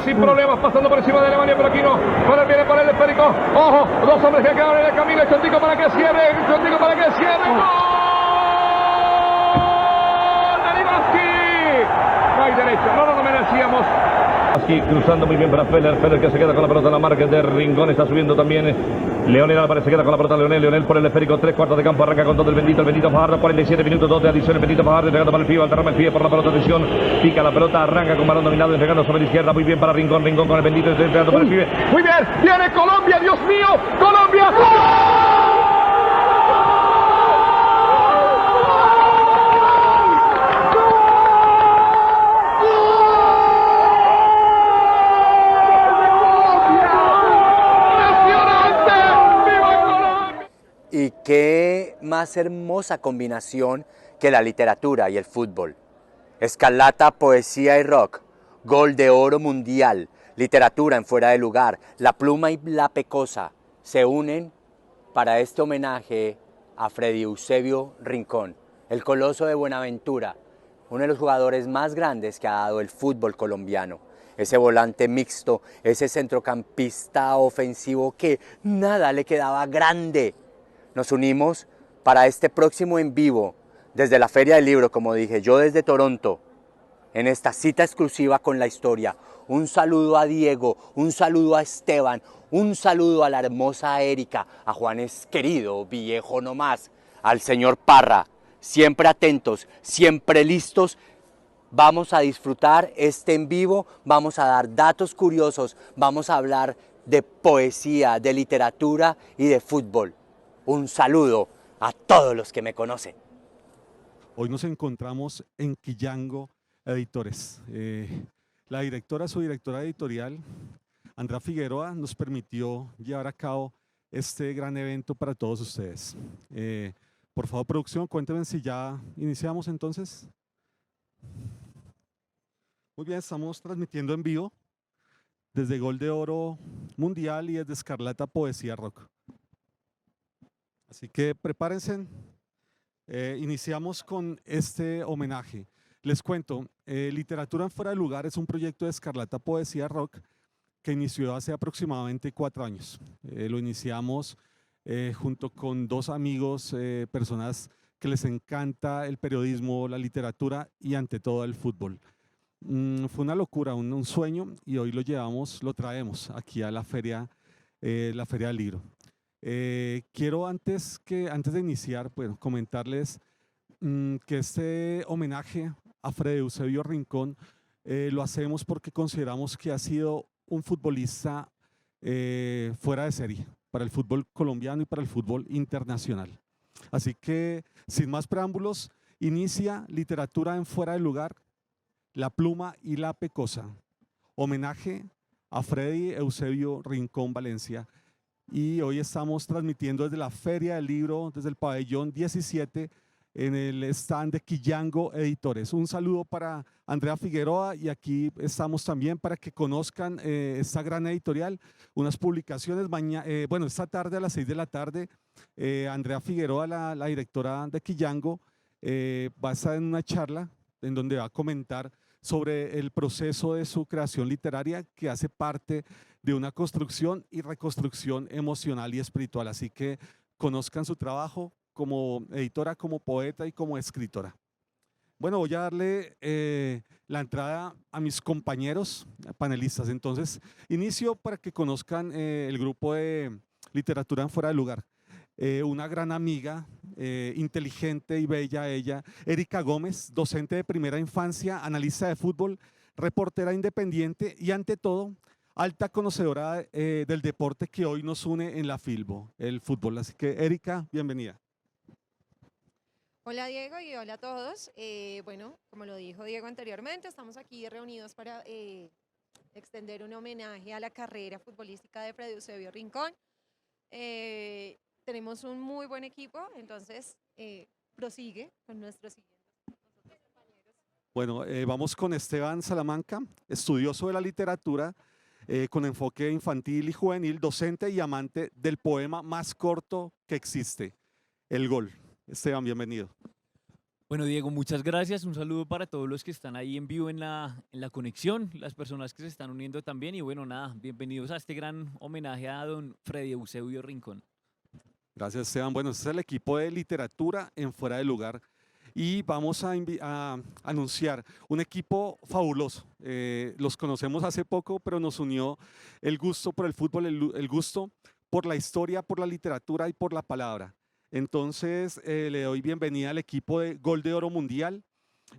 sin problemas, pasando por encima de Alemania, pero aquí no. Con el viene para el esférico. Ojo, dos hombres que quedan en el camino. Chontico para que cierre. Chontico para que cierre. ¡Gol! ¡De Lewandowski! No hay derecho, no lo merecíamos. Aquí cruzando muy bien para Feller. Feller que se queda con la pelota en la marca de Rincón. Está subiendo también Leonel Álvarez, se queda con la pelota Leonel por el esférico, 3/4 de campo, arranca con todo el Bendito Fajardo, 47 minutos, 2 de adición, el Bendito Fajardo entregando para el pie, alterrama el pie por la pelota, atención, pica la pelota, arranca con balón dominado, entregando sobre la izquierda, muy bien para Rincón con el Bendito, entregando para el pibe, muy bien, viene Colombia, Dios mío, Colombia, Y qué más hermosa combinación que la literatura y el fútbol. Escarlata, poesía y rock, gol de oro mundial, literatura en fuera de lugar, la pluma y la pecosa se unen para este homenaje a Freddy Eusebio Rincón, el coloso de Buenaventura, uno de los jugadores más grandes que ha dado el fútbol colombiano. Ese volante mixto, ese centrocampista ofensivo que nada le quedaba grande. Nos unimos para este próximo en vivo, desde la Feria del Libro, como dije, yo desde Toronto, en esta cita exclusiva con la historia. Un saludo a Diego, un saludo a Esteban, un saludo a la hermosa Erika, a Juanes querido, viejo nomás, al señor Parra, siempre atentos, siempre listos. Vamos a disfrutar este en vivo, vamos a dar datos curiosos, vamos a hablar de poesía, de literatura y de fútbol. Un saludo a todos los que me conocen. Hoy nos encontramos en Quillango Editores. La directora, su directora editorial, Andrea Figueroa, nos permitió llevar a cabo este gran evento para todos ustedes. Por favor, producción, cuéntenme si ya iniciamos entonces. Muy bien, estamos transmitiendo en vivo desde Gol de Oro Mundial y desde Escarlata Poesía Rock. Así que prepárense, iniciamos con este homenaje. Les cuento, Literatura en Fuera de Lugar es un proyecto de Escarlata Poesía Rock que inició hace aproximadamente 4 años. Lo iniciamos junto con 2 amigos, personas que les encanta el periodismo, la literatura y ante todo el fútbol. Fue una locura, un sueño, y hoy lo traemos aquí a la Feria del Libro. Quiero antes de iniciar, bueno, comentarles que este homenaje a Freddy Eusebio Rincón lo hacemos porque consideramos que ha sido un futbolista fuera de serie para el fútbol colombiano y para el fútbol internacional. Así que, sin más preámbulos, inicia Literatura en Fuera de Lugar, la pluma y la pecosa. Homenaje a Freddy Eusebio Rincón Valencia. Y hoy estamos transmitiendo desde la Feria del Libro, desde el pabellón 17, en el stand de Quillango Editores. Un saludo para Andrea Figueroa, y aquí estamos también para que conozcan esta gran editorial, unas publicaciones. Bueno, esta tarde a las 6 de la tarde, Andrea Figueroa, la directora de Quillango, va a estar en una charla en donde va a comentar sobre el proceso de su creación literaria, que hace parte de una construcción y reconstrucción emocional y espiritual. Así que conozcan su trabajo como editora, como poeta y como escritora. Bueno, voy a darle la entrada a mis compañeros panelistas. Entonces, inicio para que conozcan el grupo de Literatura en Fuera de Lugar. Una gran amiga, inteligente y bella ella, Erika Gómez, docente de primera infancia, analista de fútbol, reportera independiente y ante todo, alta conocedora del deporte que hoy nos une en la Filbo, el fútbol. Así que Erika, bienvenida. Hola Diego y hola a todos. Bueno, como lo dijo Diego anteriormente, estamos aquí reunidos para extender un homenaje a la carrera futbolística de Freddy Eusebio Rincón. Tenemos un muy buen equipo, entonces prosigue con nuestros siguientes compañeros. Bueno, vamos con Esteban Salamanca, estudioso de la literatura, con enfoque infantil y juvenil, docente y amante del poema más corto que existe, El Gol. Esteban, bienvenido. Bueno, Diego, muchas gracias. Un saludo para todos los que están ahí en vivo en la conexión, las personas que se están uniendo también. Y bueno, nada, bienvenidos a este gran homenaje a don Freddy Eusebio Rincón. Gracias, Esteban. Bueno, este es el equipo de literatura en Fuera de Lugar y vamos a anunciar un equipo fabuloso. Los conocemos hace poco, pero nos unió el gusto por el fútbol, el gusto por la historia, por la literatura y por la palabra. Entonces, le doy bienvenida al equipo de Gol de Oro Mundial.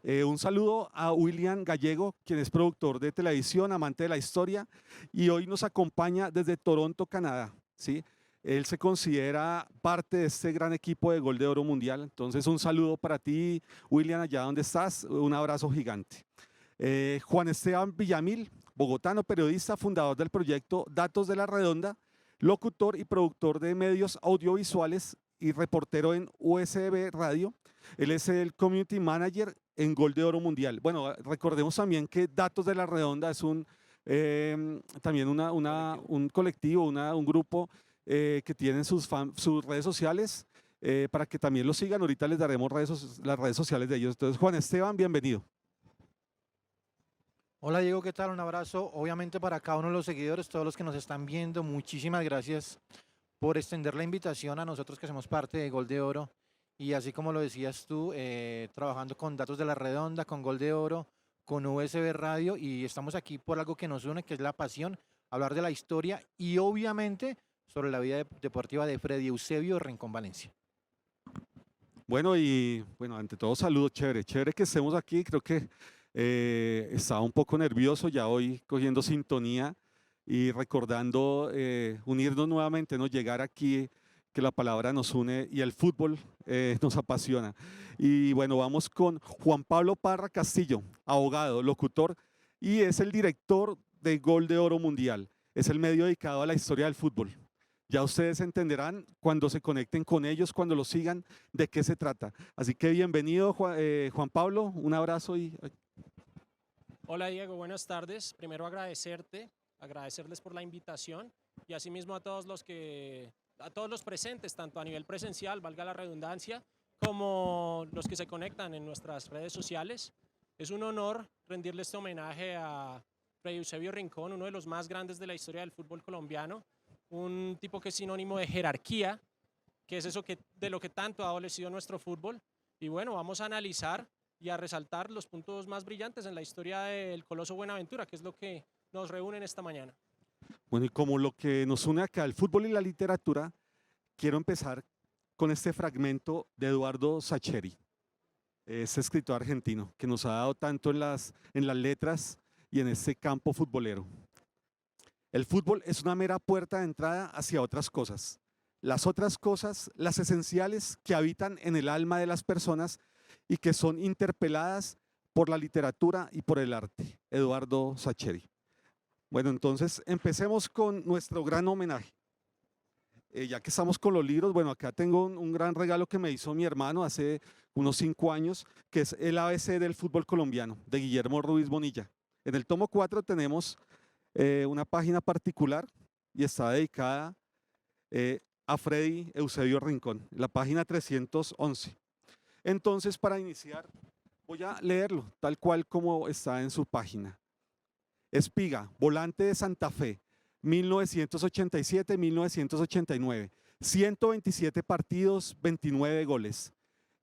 Un saludo a William Gallego, quien es productor de televisión, amante de la historia, y hoy nos acompaña desde Toronto, Canadá, ¿sí? Él se considera parte de este gran equipo de Gol de Oro Mundial. Entonces, un saludo para ti, William, allá donde estás. Un abrazo gigante. Juan Esteban Villamil, bogotano, periodista, fundador del proyecto Datos de la Redonda, locutor y productor de medios audiovisuales y reportero en USB Radio. Él es el Community Manager en Gol de Oro Mundial. Bueno, recordemos también que Datos de la Redonda es también un colectivo, un grupo que tienen sus redes sociales para que también lo sigan. Ahorita les daremos las redes sociales de ellos. Entonces, Juan Esteban, bienvenido. Hola Diego, ¿qué tal? Un abrazo obviamente para cada uno de los seguidores, todos los que nos están viendo. Muchísimas gracias por extender la invitación a nosotros que hacemos parte de Gol de Oro. Y así como lo decías tú, trabajando con Datos de la Redonda, con Gol de Oro, con USB Radio, y estamos aquí por algo que nos une, que es la pasión, hablar de la historia y obviamente sobre la vida deportiva de Freddy Eusebio Rincón Valencia. Bueno, y bueno, ante todo saludos, chévere que estemos aquí. Creo que estaba un poco nervioso ya hoy cogiendo sintonía y recordando unirnos nuevamente, ¿no? Llegar aquí, que la palabra nos une y el fútbol nos apasiona. Y bueno, vamos con Juan Pablo Parra Castillo, abogado, locutor, y es el director de Gol de Oro Mundial. Es el medio dedicado a la historia del fútbol. Ya ustedes entenderán cuando se conecten con ellos, cuando los sigan, de qué se trata. Así que bienvenido, Juan Pablo, un abrazo y... Hola Diego, buenas tardes. Primero agradecerles por la invitación y asimismo a todos los presentes, tanto a nivel presencial, valga la redundancia, como los que se conectan en nuestras redes sociales. Es un honor rendirle este homenaje a Freddy Eusebio Rincón, uno de los más grandes de la historia del fútbol colombiano, un tipo que es sinónimo de jerarquía, que es eso de lo que tanto ha adolecido nuestro fútbol. Y bueno, vamos a analizar y a resaltar los puntos más brillantes en la historia del Coloso Buenaventura, que es lo que nos reúne esta mañana. Bueno, y como lo que nos une acá, el fútbol y la literatura, quiero empezar con este fragmento de Eduardo Sacheri, este escritor argentino que nos ha dado tanto en las letras y en este campo futbolero. El fútbol es una mera puerta de entrada hacia otras cosas. Las otras cosas, las esenciales que habitan en el alma de las personas y que son interpeladas por la literatura y por el arte. Eduardo Sacheri. Bueno, entonces empecemos con nuestro gran homenaje. Ya que estamos con los libros, bueno, acá tengo un gran regalo que me hizo mi hermano hace unos 5 años, que es el ABC del fútbol colombiano, de Guillermo Ruiz Bonilla. En el tomo 4 tenemos una página particular y está dedicada a Freddy Eusebio Rincón, la página 311. Entonces, para iniciar, voy a leerlo tal cual como está en su página. Espiga, volante de Santa Fe, 1987-1989, 127 partidos, 29 goles.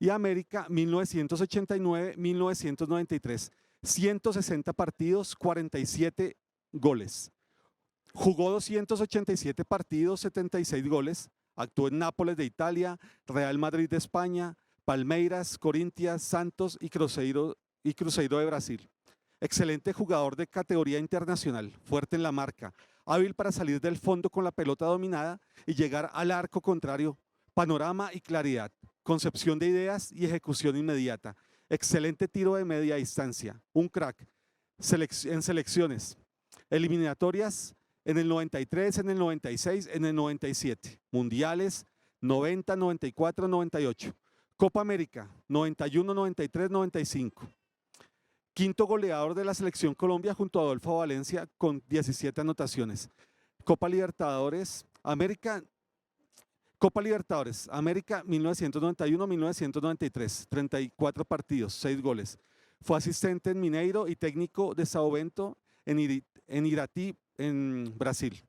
Y América, 1989-1993, 160 partidos, 47 goles. Jugó 287 partidos, 76 goles. Actuó en Nápoles de Italia, Real Madrid de España, Palmeiras, Corinthians, Santos y Cruzeiro de Brasil. Excelente jugador de categoría internacional, fuerte en la marca, hábil para salir del fondo con la pelota dominada y llegar al arco contrario. Panorama y claridad, concepción de ideas y ejecución inmediata. Excelente tiro de media distancia, un crack. En selecciones, eliminatorias en el 93, en el 96, en el 97. Mundiales 90, 94, 98. Copa América 91, 93, 95. Quinto goleador de la selección Colombia junto a Adolfo Valencia con 17 anotaciones. Copa Libertadores, América Copa Libertadores, América 1991-1993, 34 partidos, 6 goles. Fue asistente en Mineiro y técnico de São Bento en Iratí, en Brasil.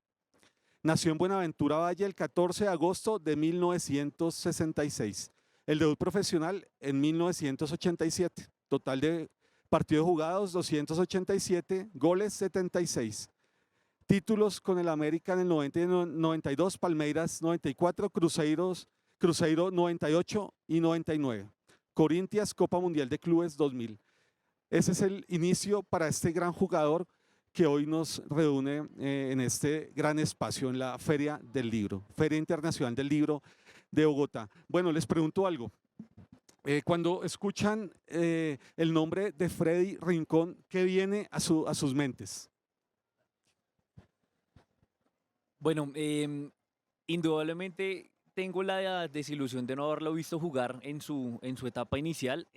Nació en Buenaventura Valle el 14 de agosto de 1966. El debut profesional en 1987. Total de partidos jugados 287, goles 76. Títulos con el América en el 90 y 92, Palmeiras 94, Cruzeiro 98 y 99. Corinthians, Copa Mundial de Clubes 2000. Ese es el inicio para este gran jugador que hoy nos reúne en este gran espacio en la Feria del Libro, Feria Internacional del Libro de Bogotá. Bueno, les pregunto algo. Cuando escuchan el nombre de Freddy Rincón, ¿qué viene a sus mentes? Bueno, indudablemente tengo la desilusión de no haberlo visto jugar en su etapa inicial,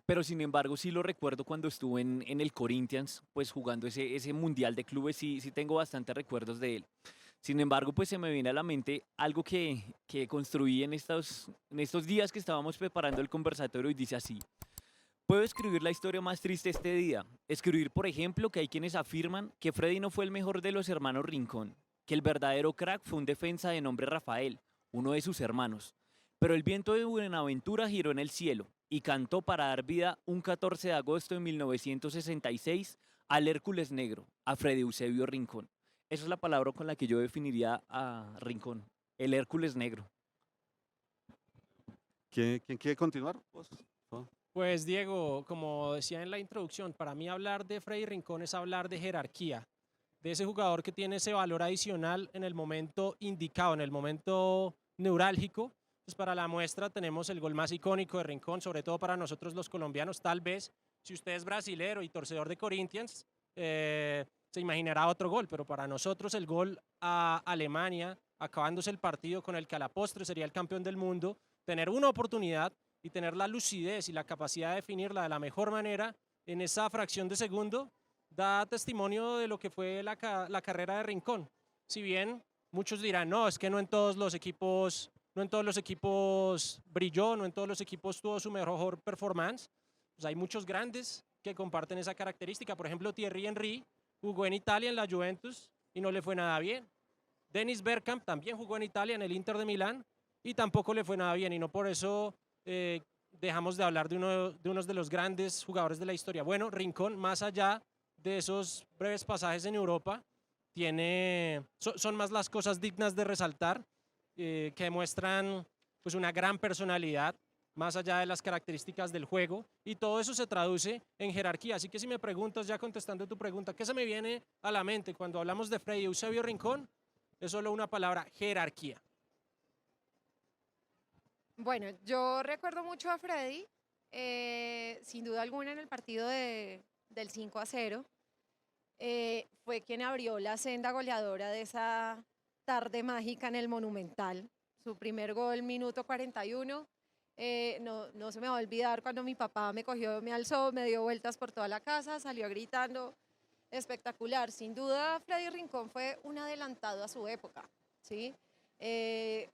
pero sin embargo sí lo recuerdo cuando estuvo en el Corinthians, pues jugando ese Mundial de Clubes, sí tengo bastantes recuerdos de él. Sin embargo, pues se me viene a la mente algo que construí en estos días que estábamos preparando el conversatorio y dice así. Puedo escribir la historia más triste este día. Escribir, por ejemplo, que hay quienes afirman que Freddy no fue el mejor de los hermanos Rincón, que el verdadero crack fue un defensa de nombre Rafael, uno de sus hermanos. Pero el viento de Buenaventura giró en el cielo y cantó para dar vida un 14 de agosto de 1966 al Hércules Negro, a Freddy Eusebio Rincón. Esa es la palabra con la que yo definiría a Rincón, el Hércules Negro. ¿Quién quiere continuar? Pues Diego, como decía en la introducción, para mí hablar de Freddy Rincón es hablar de jerarquía, de ese jugador que tiene ese valor adicional en el momento indicado, en el momento neurálgico. Pues para la muestra tenemos el gol más icónico de Rincón, sobre todo para nosotros los colombianos. Tal vez, si usted es brasilero y torcedor de Corinthians, se imaginará otro gol, pero para nosotros el gol a Alemania, acabándose el partido con el que a la postre sería el campeón del mundo, tener una oportunidad y tener la lucidez y la capacidad de definirla de la mejor manera en esa fracción de segundo, da testimonio de lo que fue la carrera de Rincón. Si bien muchos dirán, no, es que no en todos los equipos brilló, no en todos los equipos tuvo su mejor performance, pues hay muchos grandes que comparten esa característica. Por ejemplo, Thierry Henry jugó en Italia en la Juventus y no le fue nada bien. Dennis Bergkamp también jugó en Italia en el Inter de Milán y tampoco le fue nada bien, y no por eso dejamos de hablar de uno de los grandes jugadores de la historia. Bueno, Rincón, más allá de esos breves pasajes en Europa, son más las cosas dignas de resaltar, que demuestran pues una gran personalidad, más allá de las características del juego, y todo eso se traduce en jerarquía. Así que si me preguntas, ya contestando tu pregunta, ¿qué se me viene a la mente cuando hablamos de Freddy Eusebio Rincón? Es solo una palabra: jerarquía. Bueno, yo recuerdo mucho a Freddy, sin duda alguna en el partido del 5-0. Fue quien abrió la senda goleadora de esa tarde mágica en el Monumental. Su primer gol, minuto 41. No se me va a olvidar cuando mi papá me cogió, me alzó, me dio vueltas por toda la casa, salió gritando. Espectacular. Sin duda, Freddy Rincón fue un adelantado a su época, ¿sí?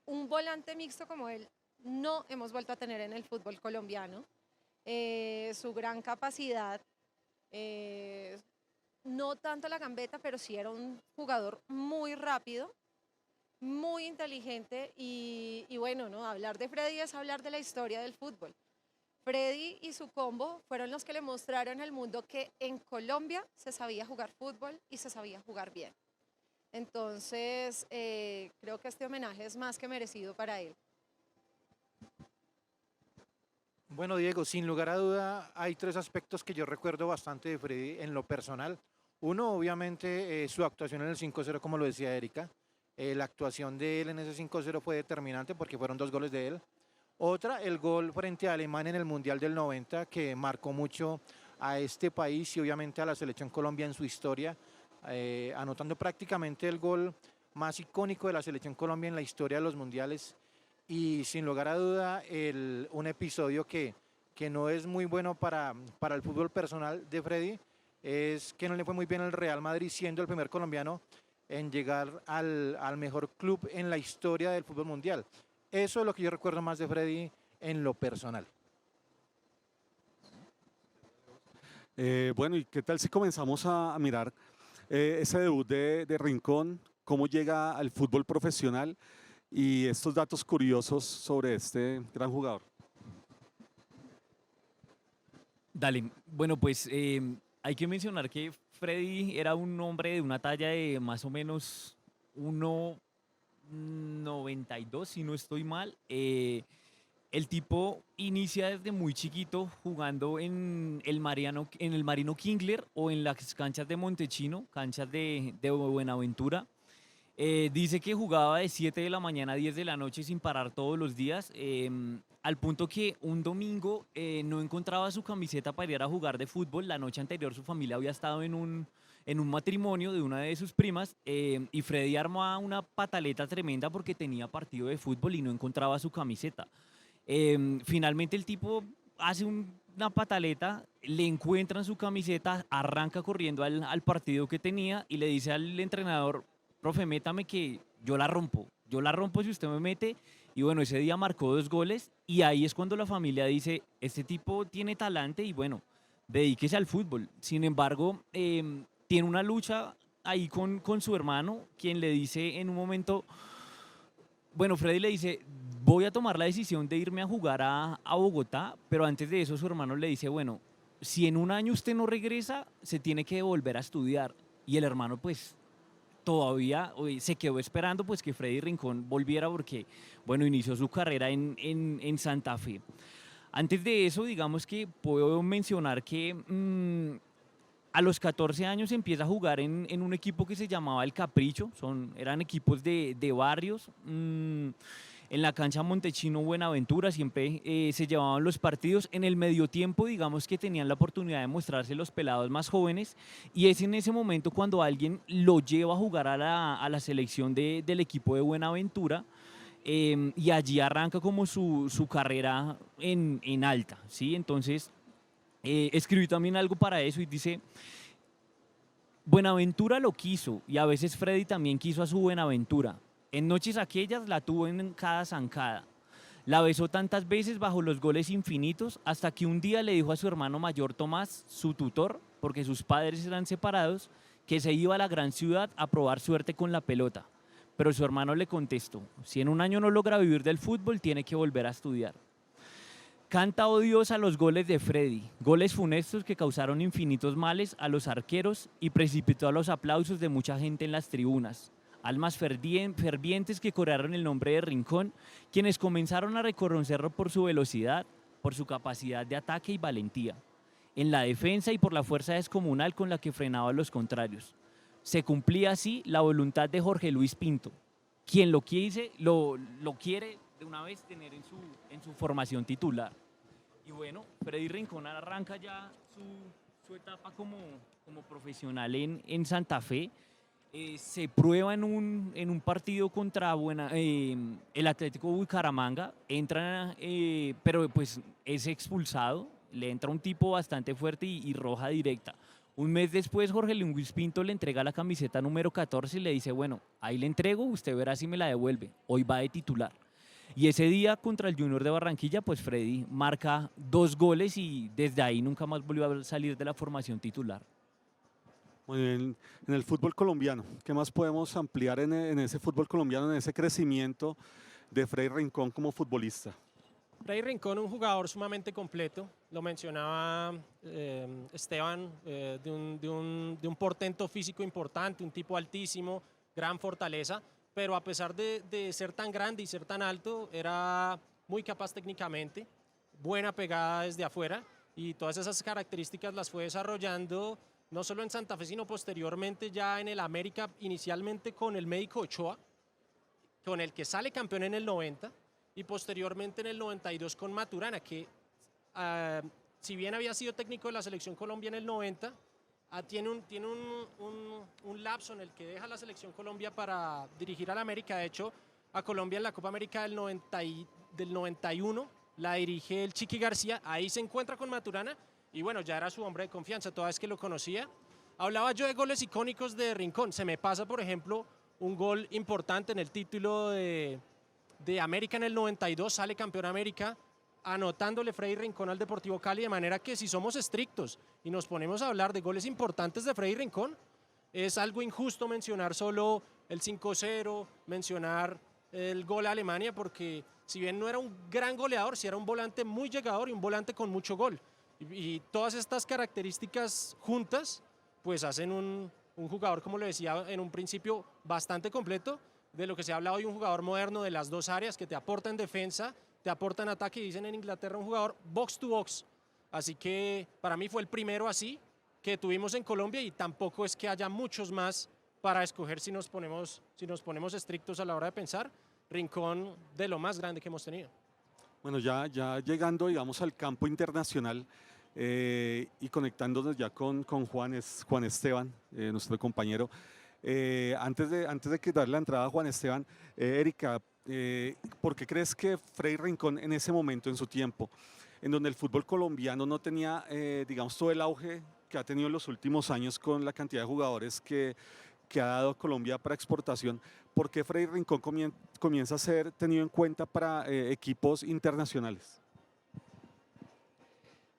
Un volante mixto como él no hemos vuelto a tener en el fútbol colombiano. Su gran capacidad, no tanto la gambeta, pero sí era un jugador muy rápido, muy inteligente y bueno, ¿no? Hablar de Freddy es hablar de la historia del fútbol. Freddy y su combo fueron los que le mostraron al mundo que en Colombia se sabía jugar fútbol y se sabía jugar bien. Entonces, creo que este homenaje es más que merecido para él. Bueno, Diego, sin lugar a duda hay tres aspectos que yo recuerdo bastante de Freddy en lo personal. Uno, obviamente, su actuación en el 5-0, como lo decía Erika. La actuación de él en ese 5-0 fue determinante porque fueron 2 goles de él. Otra, el gol frente a Alemania en el Mundial del 90, que marcó mucho a este país y obviamente a la selección Colombia en su historia, anotando prácticamente el gol más icónico de la selección Colombia en la historia de los mundiales. Y sin lugar a duda, un episodio que no es muy bueno para el fútbol personal de Freddy, es que no le fue muy bien al Real Madrid, siendo el primer colombiano en llegar al mejor club en la historia del fútbol mundial. Eso es lo que yo recuerdo más de Freddy en lo personal. Bueno, ¿y qué tal si comenzamos a mirar ese debut de Rincón, cómo llega al fútbol profesional y estos datos curiosos sobre este gran jugador? Dale, bueno, pues hay que mencionar que Freddy era un hombre de una talla de más o menos 1,92, si no estoy mal. El tipo inicia desde muy chiquito jugando en el Marino Kingler o en las canchas de Montechino, canchas de Buenaventura. Dice que jugaba de 7 de la mañana a 10 de la noche sin parar todos los días, al punto que un domingo no encontraba su camiseta para ir a jugar de fútbol. La noche anterior su familia había estado en un matrimonio de una de sus primas, y Freddy armó una pataleta tremenda porque tenía partido de fútbol y no encontraba su camiseta. Finalmente el tipo hace una pataleta, le encuentran su camiseta, arranca corriendo al partido que tenía y le dice al entrenador: profe, métame que yo la rompo si usted me mete. Y bueno, ese día marcó 2 goles y ahí es cuando la familia dice: este tipo tiene talante y bueno, dedíquese al fútbol. Sin embargo, tiene una lucha ahí con su hermano, quien le dice en un momento, bueno, Freddy le dice: voy a tomar la decisión de irme a jugar a Bogotá, pero antes de eso su hermano le dice: bueno, si en un año usted no regresa, se tiene que volver a estudiar. Y el hermano pues todavía se quedó esperando pues que Freddy Rincón volviera porque, bueno, inició su carrera en Santa Fe. Antes de eso, digamos que puedo mencionar que a los 14 años empieza a jugar en un equipo que se llamaba El Capricho, eran equipos de barrios. En la cancha Montechino Buenaventura siempre se llevaban los partidos. En el medio tiempo, digamos que tenían la oportunidad de mostrarse los pelados más jóvenes, y es en ese momento cuando alguien lo lleva a jugar a la selección del equipo de Buenaventura. Y allí arranca como su carrera en alta, ¿sí? Entonces, escribí también algo para eso y dice: Buenaventura lo quiso y a veces Freddy también quiso a su Buenaventura. En noches aquellas la tuvo en cada zancada. La besó tantas veces bajo los goles infinitos hasta que un día le dijo a su hermano mayor Tomás, su tutor, porque sus padres eran separados, que se iba a la gran ciudad a probar suerte con la pelota. Pero su hermano le contestó: si en un año no logra vivir del fútbol, tiene que volver a estudiar. Canta, oh Dios, a los goles de Freddy, goles funestos que causaron infinitos males a los arqueros y precipitó a los aplausos de mucha gente en las tribunas. Almas fervientes que corearon el nombre de Rincón, quienes comenzaron a reconocerlo por su velocidad, por su capacidad de ataque y valentía, en la defensa y por la fuerza descomunal con la que frenaba a los contrarios. Se cumplía así la voluntad de Jorge Luis Pinto, quien lo quiere de una vez tener en su formación titular. Y bueno, Freddy Rincón arranca ya su etapa como profesional en Santa Fe. Se prueba en un partido contra el Atlético Bucaramanga, entra, pero pues es expulsado, le entra un tipo bastante fuerte y roja directa. Un mes después, Jorge Luis Pinto le entrega la camiseta número 14 y le dice: bueno, ahí le entrego, usted verá si me la devuelve, hoy va de titular. Y ese día contra el Junior de Barranquilla, pues Freddy marca 2 goles y desde ahí nunca más volvió a salir de la formación titular. Muy bien, en el fútbol colombiano, ¿qué más podemos ampliar en ese fútbol colombiano, en ese crecimiento de Freddy Rincón como futbolista? Freddy Rincón, un jugador sumamente completo, lo mencionaba Esteban, de un portento físico importante, un tipo altísimo, gran fortaleza, pero a pesar de ser tan grande y ser tan alto, era muy capaz técnicamente, buena pegada desde afuera, y todas esas características las fue desarrollando no solo en Santa Fe, sino posteriormente ya en el América, inicialmente con el Médico Ochoa, con el que sale campeón en el 90, y posteriormente en el 92 con Maturana, que si bien había sido técnico de la Selección Colombia en el 90, tiene un lapso en el que deja la Selección Colombia para dirigir al América. De hecho, a Colombia en la Copa América del 91 la dirige el Chiqui García, ahí se encuentra con Maturana, y bueno, ya era su hombre de confianza, toda vez que lo conocía. Hablaba yo de goles icónicos de Rincón, se me pasa por ejemplo un gol importante en el título de de América en el 92, sale campeón América, anotándole Freddy Rincón al Deportivo Cali, de manera que si somos estrictos y nos ponemos a hablar de goles importantes de Freddy Rincón, es algo injusto mencionar solo el 5-0, mencionar el gol a Alemania, porque si bien no era un gran goleador, sí era un volante muy llegador y un volante con mucho gol. Y todas estas características juntas, pues hacen un jugador, como le decía en un principio, bastante completo, de lo que se habla hoy, un jugador moderno de las dos áreas, que te aporta en defensa, te aporta en ataque, y dicen en Inglaterra un jugador box to box. Así que para mí fue el primero así que tuvimos en Colombia, y tampoco es que haya muchos más para escoger si nos ponemos estrictos a la hora de pensar. Rincón, de lo más grande que hemos tenido. Bueno, ya llegando, digamos, al campo internacional y conectándonos ya con Juan Esteban, nuestro compañero. Antes de que darle la entrada a Juan Esteban, Erika, ¿por qué crees que Freddy Rincón en ese momento, en su tiempo, en donde el fútbol colombiano no tenía, digamos, todo el auge que ha tenido en los últimos años con la cantidad de jugadores que ha dado Colombia para exportación, ¿por qué Freddy Rincón comienza a ser tenido en cuenta para equipos internacionales?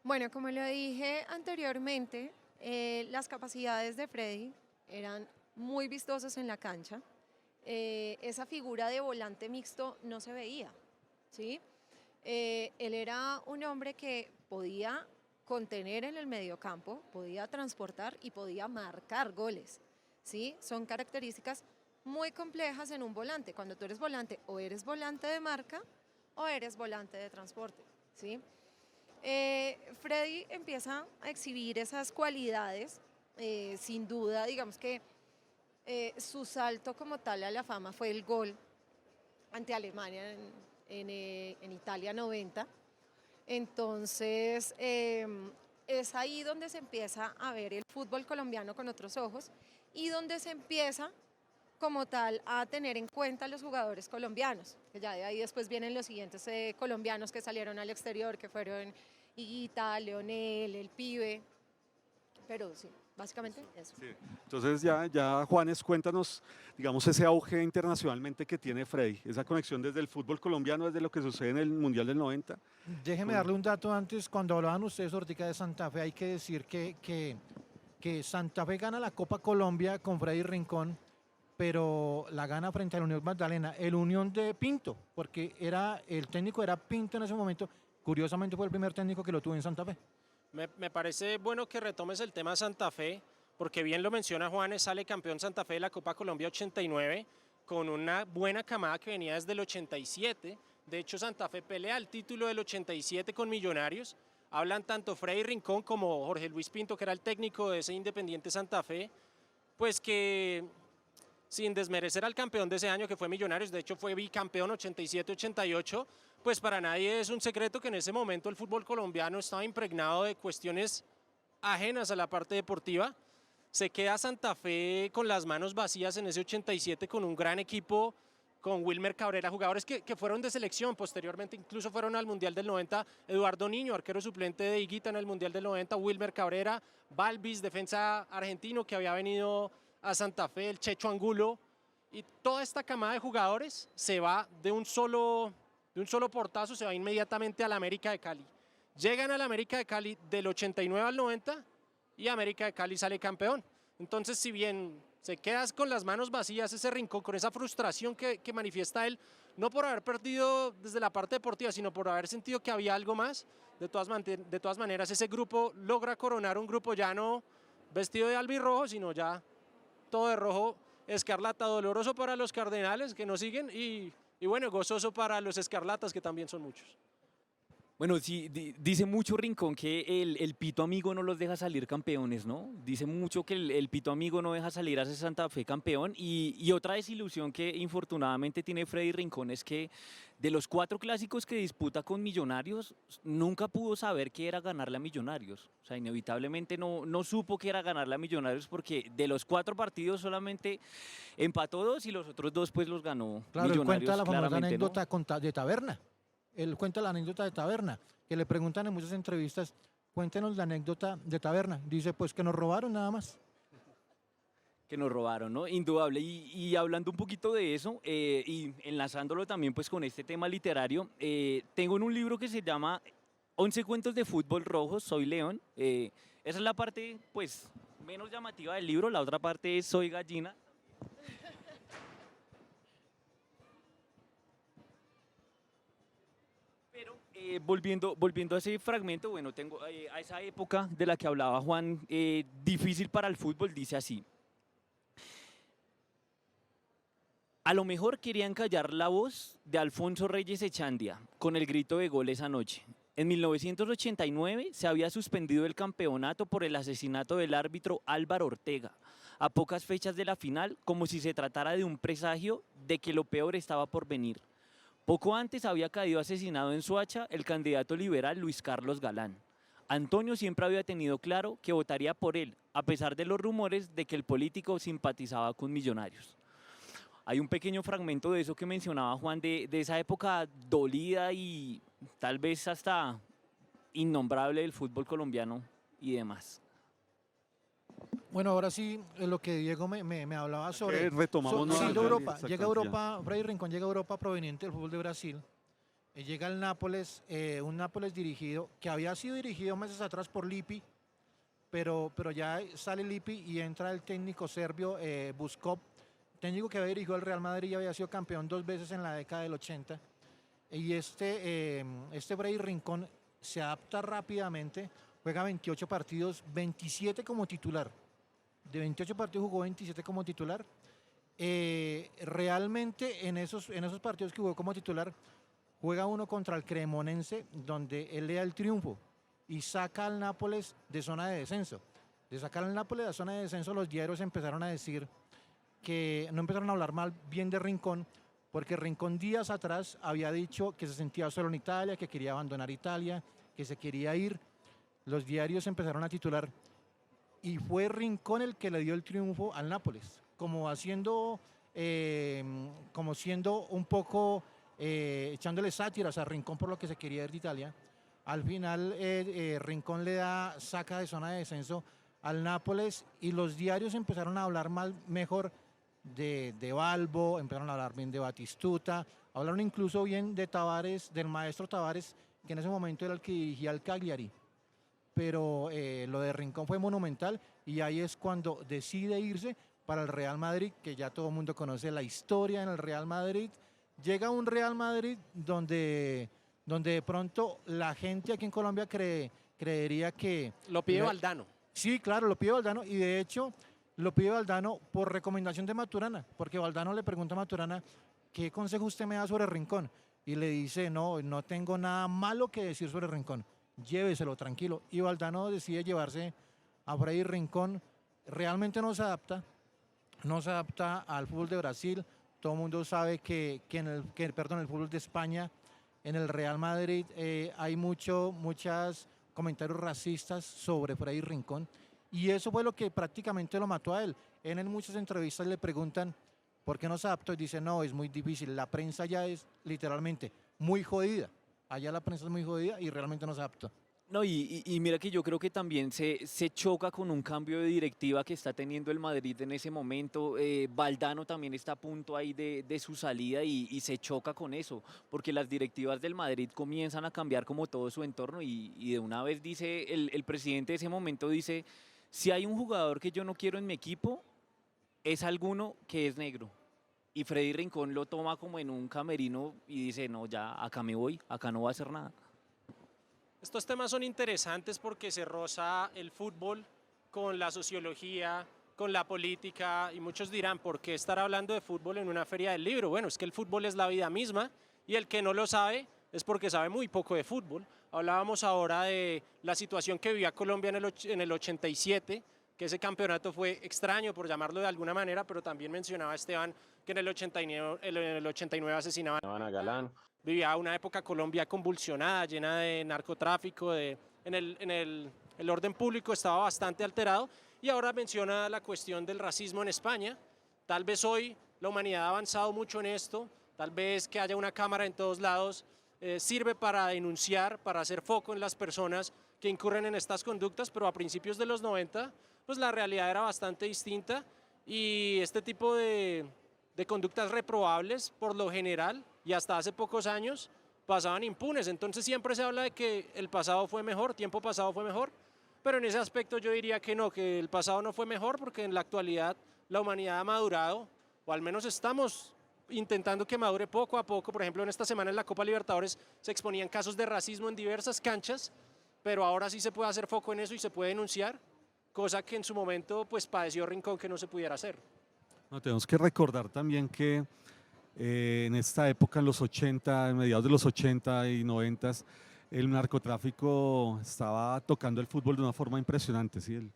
Bueno, como lo dije anteriormente, las capacidades de Freddy eran muy vistosas en la cancha. Esa figura de volante mixto no se veía, ¿sí? Él era un hombre que podía contener en el mediocampo, podía transportar y podía marcar goles, ¿sí? Son características muy complejas en un volante. Cuando tú eres volante, o eres volante de marca o eres volante de transporte, ¿sí? Freddy empieza a exhibir esas cualidades, sin duda, digamos que su salto como tal a la fama fue el gol ante Alemania en Italia 90. Entonces, es ahí donde se empieza a ver el fútbol colombiano con otros ojos, y donde se empieza como tal a tener en cuenta a los jugadores colombianos, que ya de ahí después vienen los siguientes colombianos que salieron al exterior, que fueron Higuita, Leonel, el Pibe, pero sí, básicamente eso. Sí. Entonces ya Juanes, cuéntanos, digamos, ese auge internacionalmente que tiene Freddy, esa conexión desde el fútbol colombiano, desde lo que sucede en el Mundial del 90. Déjeme darle un dato antes. Cuando hablaban ustedes ahorita de Santa Fe, hay que decir que Santa Fe gana la Copa Colombia con Freddy Rincón, pero la gana frente al Unión Magdalena, el Unión de Pinto, porque el técnico era Pinto en ese momento. Curiosamente fue el primer técnico que lo tuvo en Santa Fe. Me parece bueno que retomes el tema Santa Fe, porque bien lo menciona Juanes, sale campeón Santa Fe de la Copa Colombia 89, con una buena camada que venía desde el 87. De hecho, Santa Fe pelea el título del 87 con Millonarios. Hablan tanto Freddy Rincón como Jorge Luis Pinto, que era el técnico de ese Independiente Santa Fe, pues que, sin desmerecer al campeón de ese año que fue Millonarios, de hecho fue bicampeón 87-88, pues para nadie es un secreto que en ese momento el fútbol colombiano estaba impregnado de cuestiones ajenas a la parte deportiva. Se queda Santa Fe con las manos vacías en ese 87 con un gran equipo, con Wilmer Cabrera, jugadores que fueron de selección, posteriormente incluso fueron al Mundial del 90, Eduardo Niño, arquero suplente de Higuita en el Mundial del 90, Wilmer Cabrera, Balvis, defensa argentino que había venido a Santa Fe, el Checho Angulo, y toda esta camada de jugadores se va de un solo portazo, se va inmediatamente al América de Cali. Llegan al América de Cali del 89 al 90 y América de Cali sale campeón. Entonces, si bien se quedas con las manos vacías, ese Rincón, con esa frustración que manifiesta él, no por haber perdido desde la parte deportiva, sino por haber sentido que había algo más, de todas maneras ese grupo logra coronar un grupo ya no vestido de albirrojo, sino ya todo de rojo escarlata, doloroso para los cardenales que nos siguen y bueno, gozoso para los escarlatas, que también son muchos. Bueno, sí, dice mucho Rincón que el pito amigo no los deja salir campeones, ¿no? Dice mucho que el pito amigo no deja salir a ese Santa Fe campeón, y otra desilusión que infortunadamente tiene Freddy Rincón es que de los 4 clásicos que disputa con Millonarios, nunca pudo saber qué era ganarle a Millonarios. O sea, inevitablemente no supo qué era ganarle a Millonarios, porque de los 4 partidos solamente empató 2 y los otros 2 pues los ganó Claro, él Millonarios. cuenta la famosa claramente, ¿no? anécdota de Taberna. Él cuenta la anécdota de Taberna, que le preguntan en muchas entrevistas, cuéntenos la anécdota de Taberna. Dice, pues que nos robaron nada más. que nos robaron, ¿no? Indudable. Y hablando un poquito de eso, y enlazándolo también pues con este tema literario, tengo en un libro que se llama 11 cuentos de fútbol rojos, Soy León. Esa es la parte pues menos llamativa del libro, la otra parte es Soy Gallina. Pero volviendo a ese fragmento, bueno, tengo a esa época de la que hablaba Juan, difícil para el fútbol, dice así. A lo mejor querían callar la voz de Alfonso Reyes Echandia con el grito de gol esa noche. En 1989 se había suspendido el campeonato por el asesinato del árbitro Álvaro Ortega, a pocas fechas de la final, como si se tratara de un presagio de que lo peor estaba por venir. Poco antes había caído asesinado en Soacha el candidato liberal Luis Carlos Galán. Antonio siempre había tenido claro que votaría por él, a pesar de los rumores de que el político simpatizaba con Millonarios. Hay un pequeño fragmento de eso que mencionaba Juan, de esa época dolida y tal vez hasta innombrable del fútbol colombiano y demás. Bueno, ahora sí, lo que Diego me hablaba sobre... retomamos sí, nuevamente de Europa. esa Llega a cantidad. Europa, Freddy Rincón llega a Europa proveniente del fútbol de Brasil. Llega al Nápoles, un Nápoles dirigido, que había sido dirigido meses atrás por Lippi, pero ya sale Lippi y entra el técnico serbio Buskov, técnico que había dirigido al Real Madrid y había sido campeón 2 veces en la década del 80. Y este Freddy Rincón se adapta rápidamente, juega 28 partidos, 27 como titular. De 28 partidos jugó 27 como titular. Realmente en esos partidos que jugó como titular, juega uno contra el Cremonense, donde él le da el triunfo y saca al Nápoles de zona de descenso. De sacar al Nápoles de zona de descenso, los diarios empezaron a decir que no empezaron a hablar mal bien de Rincón, porque Rincón días atrás había dicho que se sentía solo en Italia, que quería abandonar Italia, que se quería ir. Los diarios empezaron a titular y fue Rincón el que le dio el triunfo al Nápoles, como siendo un poco echándole sátiras a Rincón por lo que se quería ir de Italia. Al final Rincón saca de zona de descenso al Nápoles y los diarios empezaron a hablar mejor de Balbo, empezaron a hablar bien de Batistuta, hablaron incluso bien de Tavares, del maestro Tavares, que en ese momento era el que dirigía al Cagliari. Pero lo de Rincón fue monumental y ahí es cuando decide irse para el Real Madrid, que ya todo el mundo conoce la historia en el Real Madrid. Llega a un Real Madrid donde de pronto la gente aquí en Colombia creería que... Lo pide Valdano. Sí, claro, lo pide Valdano y de hecho lo pide Valdano por recomendación de Maturana, porque Valdano le pregunta a Maturana ¿qué consejo usted me da sobre Rincón? Y le dice, no tengo nada malo que decir sobre Rincón, lléveselo tranquilo. Y Valdano decide llevarse a Freddy Rincón, realmente no se adapta al fútbol de Brasil. Todo el mundo sabe que en el fútbol de España, en el Real Madrid, hay muchos comentarios racistas sobre Freddy Rincón y eso fue lo que prácticamente lo mató a él. En muchas entrevistas le preguntan ¿por qué no se adaptó? Y dice, no, es muy difícil, la prensa ya es literalmente muy jodida, allá la prensa es muy jodida y realmente no se adaptó. No, y mira que yo creo que también se choca con un cambio de directiva que está teniendo el Madrid en ese momento. Valdano también está a punto ahí de su salida y se choca con eso, porque las directivas del Madrid comienzan a cambiar como todo su entorno y de una vez dice, el presidente de ese momento dice, si hay un jugador que yo no quiero en mi equipo, es alguno que es negro. Y Freddy Rincón lo toma como en un camerino y dice, no, ya acá me voy, acá no voy a hacer nada. Estos temas son interesantes porque se roza el fútbol con la sociología, con la política y muchos dirán, ¿por qué estar hablando de fútbol en una feria del libro? Bueno, es que el fútbol es la vida misma y el que no lo sabe es porque sabe muy poco de fútbol. Hablábamos ahora de la situación que vivía Colombia en el 87, que ese campeonato fue extraño por llamarlo de alguna manera, pero también mencionaba Esteban que en el 89 asesinaban a Galán. Vivía una época Colombia convulsionada, llena de narcotráfico, el orden público estaba bastante alterado y ahora menciona la cuestión del racismo en España. Tal vez hoy la humanidad ha avanzado mucho en esto, tal vez que haya una cámara en todos lados sirve para denunciar, para hacer foco en las personas que incurren en estas conductas, pero a principios de los 90 pues la realidad era bastante distinta y este tipo de conductas reprobables, por lo general, y hasta hace pocos años, pasaban impunes. Entonces siempre se habla de que el pasado fue mejor, tiempo pasado fue mejor, pero en ese aspecto yo diría que no, que el pasado no fue mejor, porque en la actualidad la humanidad ha madurado, o al menos estamos intentando que madure poco a poco. Por ejemplo, en esta semana en la Copa Libertadores se exponían casos de racismo en diversas canchas, pero ahora sí se puede hacer foco en eso y se puede denunciar, cosa que en su momento pues padeció Rincón que no se pudiera hacer. No, tenemos que recordar también que en esta época, en los 80, en mediados de los 80 y 90, el narcotráfico estaba tocando el fútbol de una forma impresionante. ¿Sí? El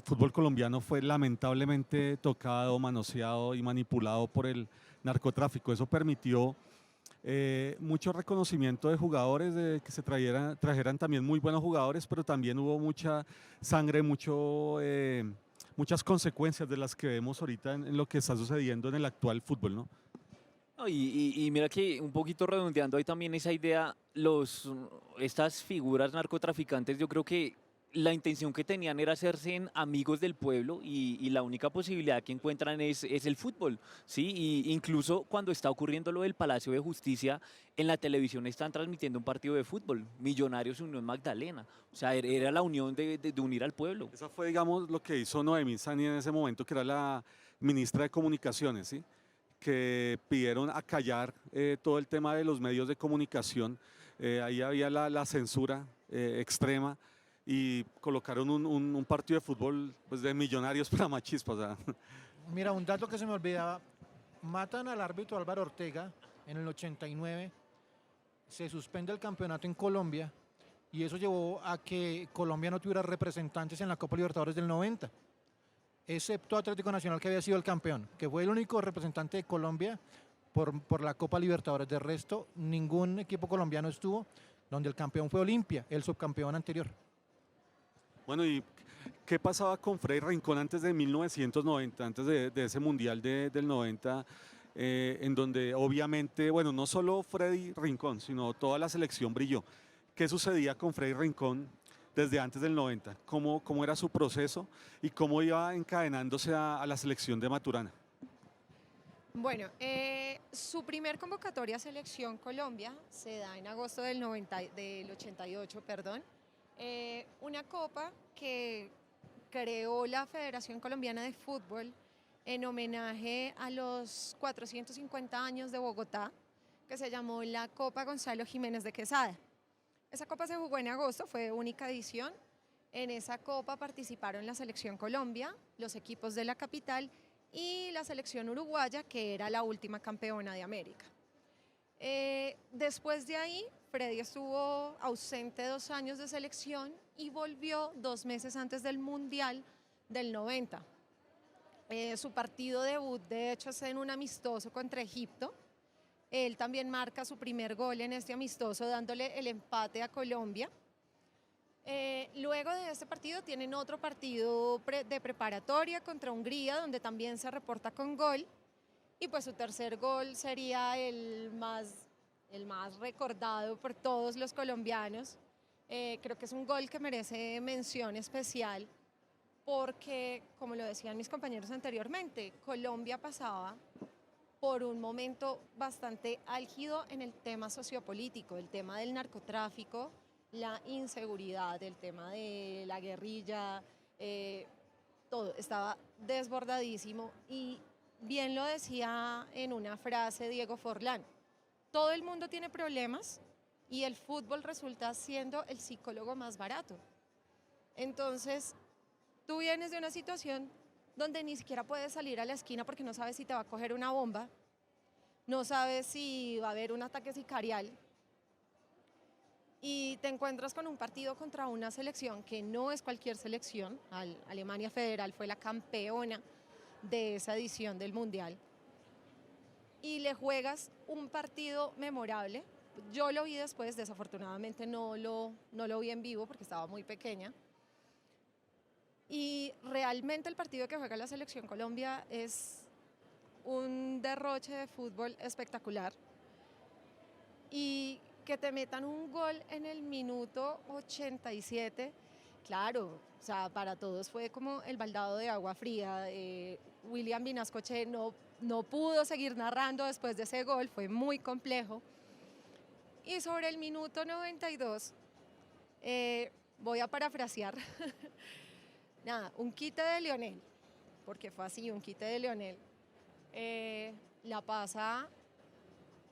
fútbol colombiano fue lamentablemente tocado, manoseado y manipulado por el narcotráfico. Eso permitió mucho reconocimiento de jugadores, de que se trajeran también muy buenos jugadores, pero también hubo mucha sangre, muchas consecuencias de las que vemos ahorita en lo que está sucediendo en el actual fútbol, ¿no? No, y mira que un poquito redondeando ahí también esa idea, estas figuras narcotraficantes, yo creo que la intención que tenían era hacerse en amigos del pueblo y la única posibilidad que encuentran es el fútbol, ¿sí? Y incluso cuando está ocurriendo lo del Palacio de Justicia, en la televisión están transmitiendo un partido de fútbol, Millonarios Unión Magdalena, o sea, era la unión de unir al pueblo. Esa fue, digamos, lo que hizo Noemí Sani en ese momento, que era la ministra de Comunicaciones, ¿sí? Que pidieron acallar todo el tema de los medios de comunicación. Ahí había la censura extrema y colocaron un partido de fútbol pues, de Millonarios para Machispas. O sea. Mira, un dato que se me olvidaba, matan al árbitro Álvaro Ortega en el 89, se suspende el campeonato en Colombia y eso llevó a que Colombia no tuviera representantes en la Copa Libertadores del 90, excepto Atlético Nacional, que había sido el campeón, que fue el único representante de Colombia por la Copa Libertadores. De resto, ningún equipo colombiano estuvo, donde el campeón fue Olimpia, el subcampeón anterior. Bueno, ¿y qué pasaba con Freddy Rincón antes de 1990, antes de ese Mundial del 90, en donde obviamente, bueno, no solo Freddy Rincón, sino toda la selección brilló? ¿Qué sucedía con Freddy Rincón desde antes del 90? ¿Cómo era su proceso y cómo iba encadenándose a la selección de Maturana? Bueno, su primer convocatoria a Selección Colombia se da en agosto del 88, perdón. Una copa que creó la Federación Colombiana de Fútbol en homenaje a los 450 años de Bogotá, que se llamó la Copa Gonzalo Jiménez de Quesada. Esa copa se jugó en agosto, fue única edición. En esa copa participaron la Selección Colombia, los equipos de la capital y la selección uruguaya, que era la última campeona de América. Después de ahí, Freddy estuvo ausente 2 años de selección y volvió 2 meses antes del Mundial del 90. Su partido debut, de hecho, es en un amistoso contra Egipto. Él también marca su primer gol en este amistoso, dándole el empate a Colombia. Luego de este partido tienen otro partido de preparatoria contra Hungría, donde también se reporta con gol. Y pues su tercer gol sería el más recordado por todos los colombianos. Creo que es un gol que merece mención especial porque, como lo decían mis compañeros anteriormente, Colombia pasaba por un momento bastante álgido en el tema sociopolítico, el tema del narcotráfico, la inseguridad, el tema de la guerrilla, todo estaba desbordadísimo y bien lo decía en una frase Diego Forlán, todo el mundo tiene problemas y el fútbol resulta siendo el psicólogo más barato. Entonces, tú vienes de una situación donde ni siquiera puedes salir a la esquina porque no sabes si te va a coger una bomba, no sabes si va a haber un ataque sicarial y te encuentras con un partido contra una selección que no es cualquier selección. Alemania Federal fue la campeona de esa edición del Mundial y le juegas un partido memorable. Yo lo vi después, desafortunadamente no lo vi en vivo porque estaba muy pequeña. Y realmente el partido que juega la Selección Colombia es un derroche de fútbol espectacular. Y que te metan un gol en el minuto 87 Claro, o sea, para todos fue como el baldado de agua fría. William Vinascoche no pudo seguir narrando después de ese gol, fue muy complejo. Y sobre el minuto 92, voy a parafrasear, nada, un quite de Lionel, porque fue así, un quite de Lionel. La pasa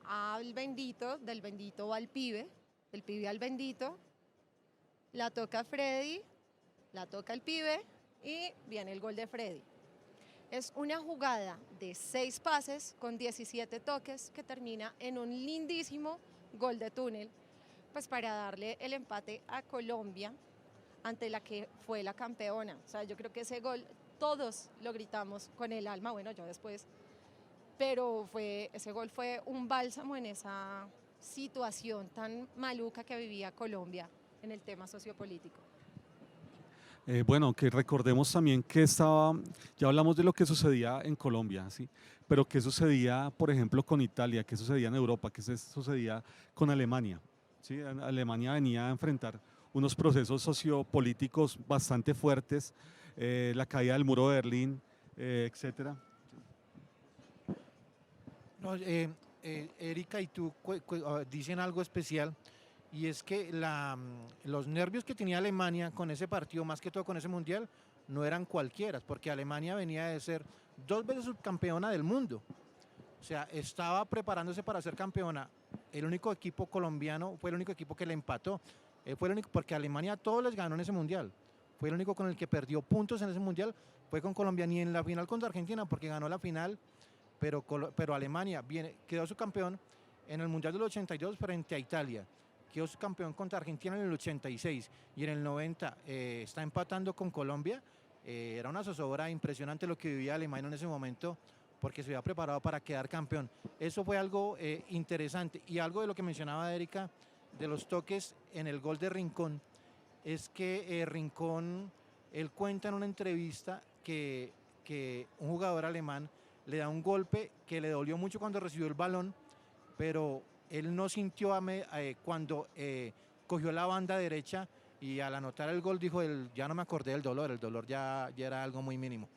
al bendito, del bendito va al pibe, del pibe al bendito, la toca Freddy, la toca el pibe y viene el gol de Freddy. Es una jugada de 6 pases con 17 toques que termina en un lindísimo gol de túnel, pues para darle el empate a Colombia ante la que fue la campeona. O sea, yo creo que ese gol todos lo gritamos con el alma, bueno, yo después, pero ese gol fue un bálsamo en esa situación tan maluca que vivía Colombia en el tema sociopolítico. Bueno, que recordemos también que ya hablamos de lo que sucedía en Colombia, ¿sí? Pero qué sucedía, por ejemplo, con Italia, qué sucedía en Europa, qué sucedía con Alemania, ¿sí? Alemania venía a enfrentar unos procesos sociopolíticos bastante fuertes, la caída del muro de Berlín, etcétera. No, Erika y tú dicen algo especial, y es que los nervios que tenía Alemania con ese partido, más que todo con ese mundial, no eran cualquiera, porque Alemania venía de ser 2 veces subcampeona del mundo. O sea, estaba preparándose para ser campeona. El único equipo colombiano fue el único equipo que le empató. Fue el único, porque Alemania a todos les ganó en ese mundial. Fue el único con el que perdió puntos en ese mundial, fue con Colombia, ni en la final contra Argentina, porque ganó la final, pero Alemania quedó subcampeón en el mundial del 82 frente a Italia. Quedó subcampeón contra Argentina en el 86 y en el 90 está empatando con Colombia. Era una zozobra impresionante lo que vivía Alemania en ese momento, porque se había preparado para quedar campeón. Eso fue algo interesante, y algo de lo que mencionaba Erika de los toques en el gol de Rincón, es que Rincón, él cuenta en una entrevista que un jugador alemán le da un golpe que le dolió mucho cuando recibió el balón, pero él no sintió cuando cogió la banda derecha, y al anotar el gol dijo, ya no me acordé del dolor, el dolor ya era algo muy mínimo.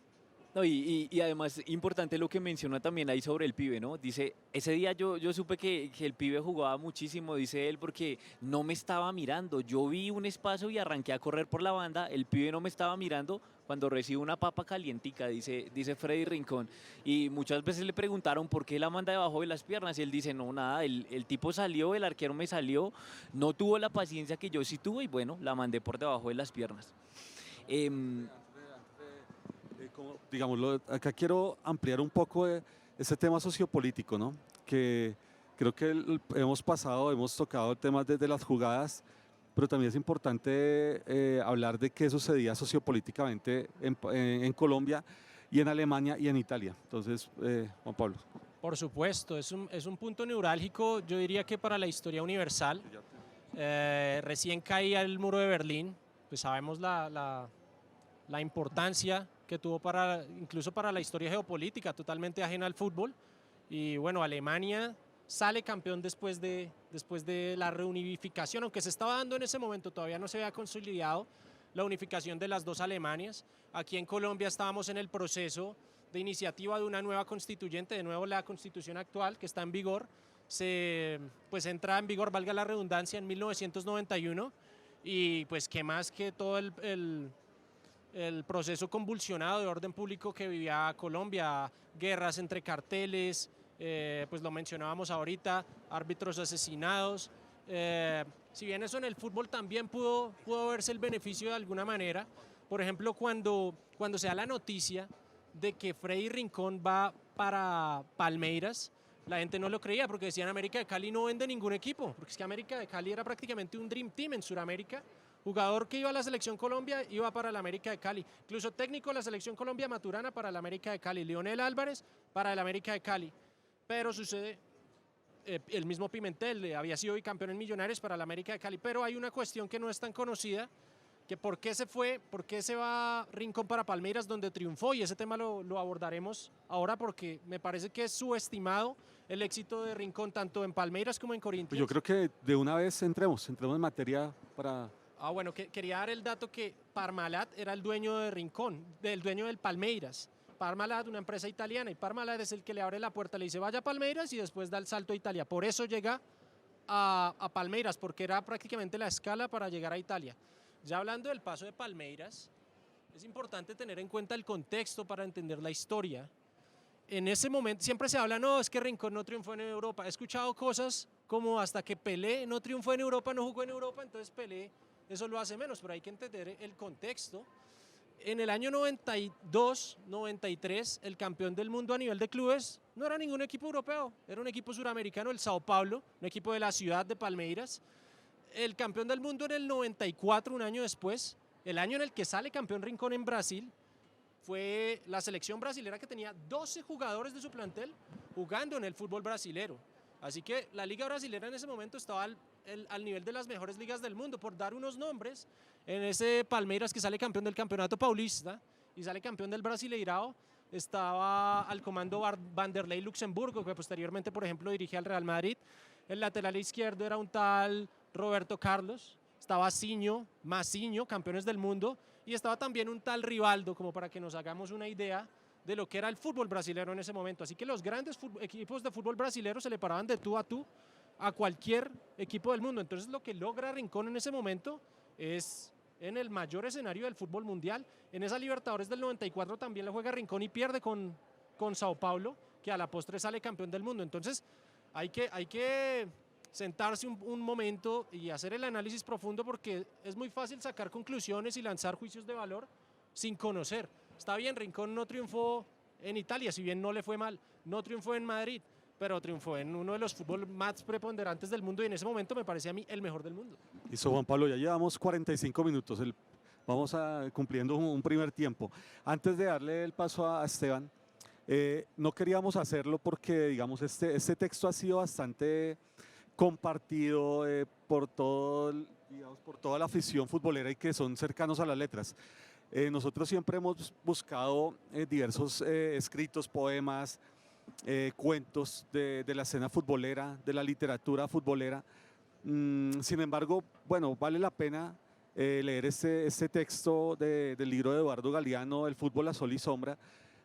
No, y además importante lo que menciona también ahí sobre el pibe, ¿no? Dice, ese día yo supe que el pibe jugaba muchísimo, dice él, porque no me estaba mirando. Yo vi un espacio y arranqué a correr por la banda, el pibe no me estaba mirando cuando recibo una papa calientica, dice Freddy Rincón. Y muchas veces le preguntaron por qué la manda debajo de las piernas, y él dice, no, nada, el tipo salió, el arquero me salió, no tuvo la paciencia que yo sí tuve, y bueno, la mandé por debajo de las piernas. Digámoslo, acá quiero ampliar un poco ese tema sociopolítico, ¿no? Que creo que hemos tocado el tema desde las jugadas, pero también es importante hablar de qué sucedía sociopolíticamente en Colombia y en Alemania y en Italia. Entonces, Juan Pablo. Por supuesto, es un punto neurálgico, yo diría que para la historia universal. Recién caía el muro de Berlín, pues sabemos la importancia que tuvo incluso para la historia geopolítica, totalmente ajena al fútbol. Y bueno, Alemania sale campeón después de la reunificación, aunque se estaba dando en ese momento, todavía no se había consolidado la unificación de las 2 Alemanias. Aquí en Colombia estábamos en el proceso de iniciativa de una nueva constituyente, de nuevo la constitución actual que está en vigor, pues entra en vigor, valga la redundancia, en 1991, y pues qué más que todo el proceso convulsionado de orden público que vivía Colombia, guerras entre carteles, pues lo mencionábamos ahorita, árbitros asesinados. Si bien eso en el fútbol también pudo verse el beneficio de alguna manera, por ejemplo, cuando se da la noticia de que Freddy Rincón va para Palmeiras, la gente no lo creía, porque decían América de Cali no vende ningún equipo, porque es que América de Cali era prácticamente un Dream Team en Sudamérica. Jugador que iba a la Selección Colombia iba para la América de Cali. Incluso técnico de la Selección Colombia, Maturana, para la América de Cali. Leonel Álvarez para el América de Cali. Pero sucede, el mismo Pimentel había sido bicampeón en Millonarios para la América de Cali. Pero hay una cuestión que no es tan conocida, que por qué se va Rincón para Palmeiras, donde triunfó, y ese tema lo abordaremos ahora, porque me parece que es subestimado el éxito de Rincón tanto en Palmeiras como en Corinthians. Yo creo que de una vez entremos en materia para Bueno, quería dar el dato que Parmalat era el dueño de Rincón, del dueño del Palmeiras. Parmalat, una empresa italiana, y Parmalat es el que le abre la puerta, le dice vaya a Palmeiras y después da el salto a Italia. Por eso llega a Palmeiras, porque era prácticamente la escala para llegar a Italia. Ya hablando del paso de Palmeiras, es importante tener en cuenta el contexto para entender la historia. En ese momento siempre se habla, no, es que Rincón no triunfó en Europa. He escuchado cosas como hasta que Pelé no triunfó en Europa, no jugó en Europa, entonces Pelé eso lo hace menos, pero hay que entender el contexto. En el año 92, 93, el campeón del mundo a nivel de clubes no era ningún equipo europeo, era un equipo suramericano, el Sao Paulo, un equipo de la ciudad de Palmeiras. El campeón del mundo en el 94, un año después, el año en el que sale campeón Rincón en Brasil, fue la selección brasilera que tenía 12 jugadores de su plantel jugando en el fútbol brasilero. Así que la liga brasilera en ese momento estaba al nivel de las mejores ligas del mundo, por dar unos nombres. En ese Palmeiras que sale campeón del campeonato paulista y sale campeón del Brasileirao, estaba al comando Vanderlei Luxemburgo, que posteriormente, por ejemplo, dirige al Real Madrid. El lateral izquierdo era un tal Roberto Carlos, estaba Mazinho, campeones del mundo, y estaba también un tal Rivaldo, como para que nos hagamos una idea de lo que era el fútbol brasileño en ese momento. Así que los grandes equipos de fútbol brasileño se le paraban de tú a cualquier equipo del mundo. Entonces lo que logra Rincón en ese momento es en el mayor escenario del fútbol mundial. En esa Libertadores del 94 también la juega Rincón y pierde con Sao Paulo, que a la postre sale campeón del mundo. Entonces hay que sentarse un momento y hacer el análisis profundo, porque es muy fácil sacar conclusiones y lanzar juicios de valor sin conocer. Está bien, Rincón no triunfó en Italia, si bien no le fue mal, no triunfó en Madrid, pero triunfó en uno de los fútbol más preponderantes del mundo y en ese momento me parece a mí el mejor del mundo. Listo, Juan Pablo, ya llevamos 45 minutos, vamos cumpliendo un primer tiempo. Antes de darle el paso a Esteban, no queríamos hacerlo porque, digamos, este texto ha sido bastante compartido por toda la afición futbolera y que son cercanos a las letras. Nosotros siempre hemos buscado diversos escritos, poemas, cuentos de la escena futbolera, de la literatura futbolera. Sin embargo, bueno, vale la pena leer este texto del libro de Eduardo Galeano, El fútbol a sol y sombra,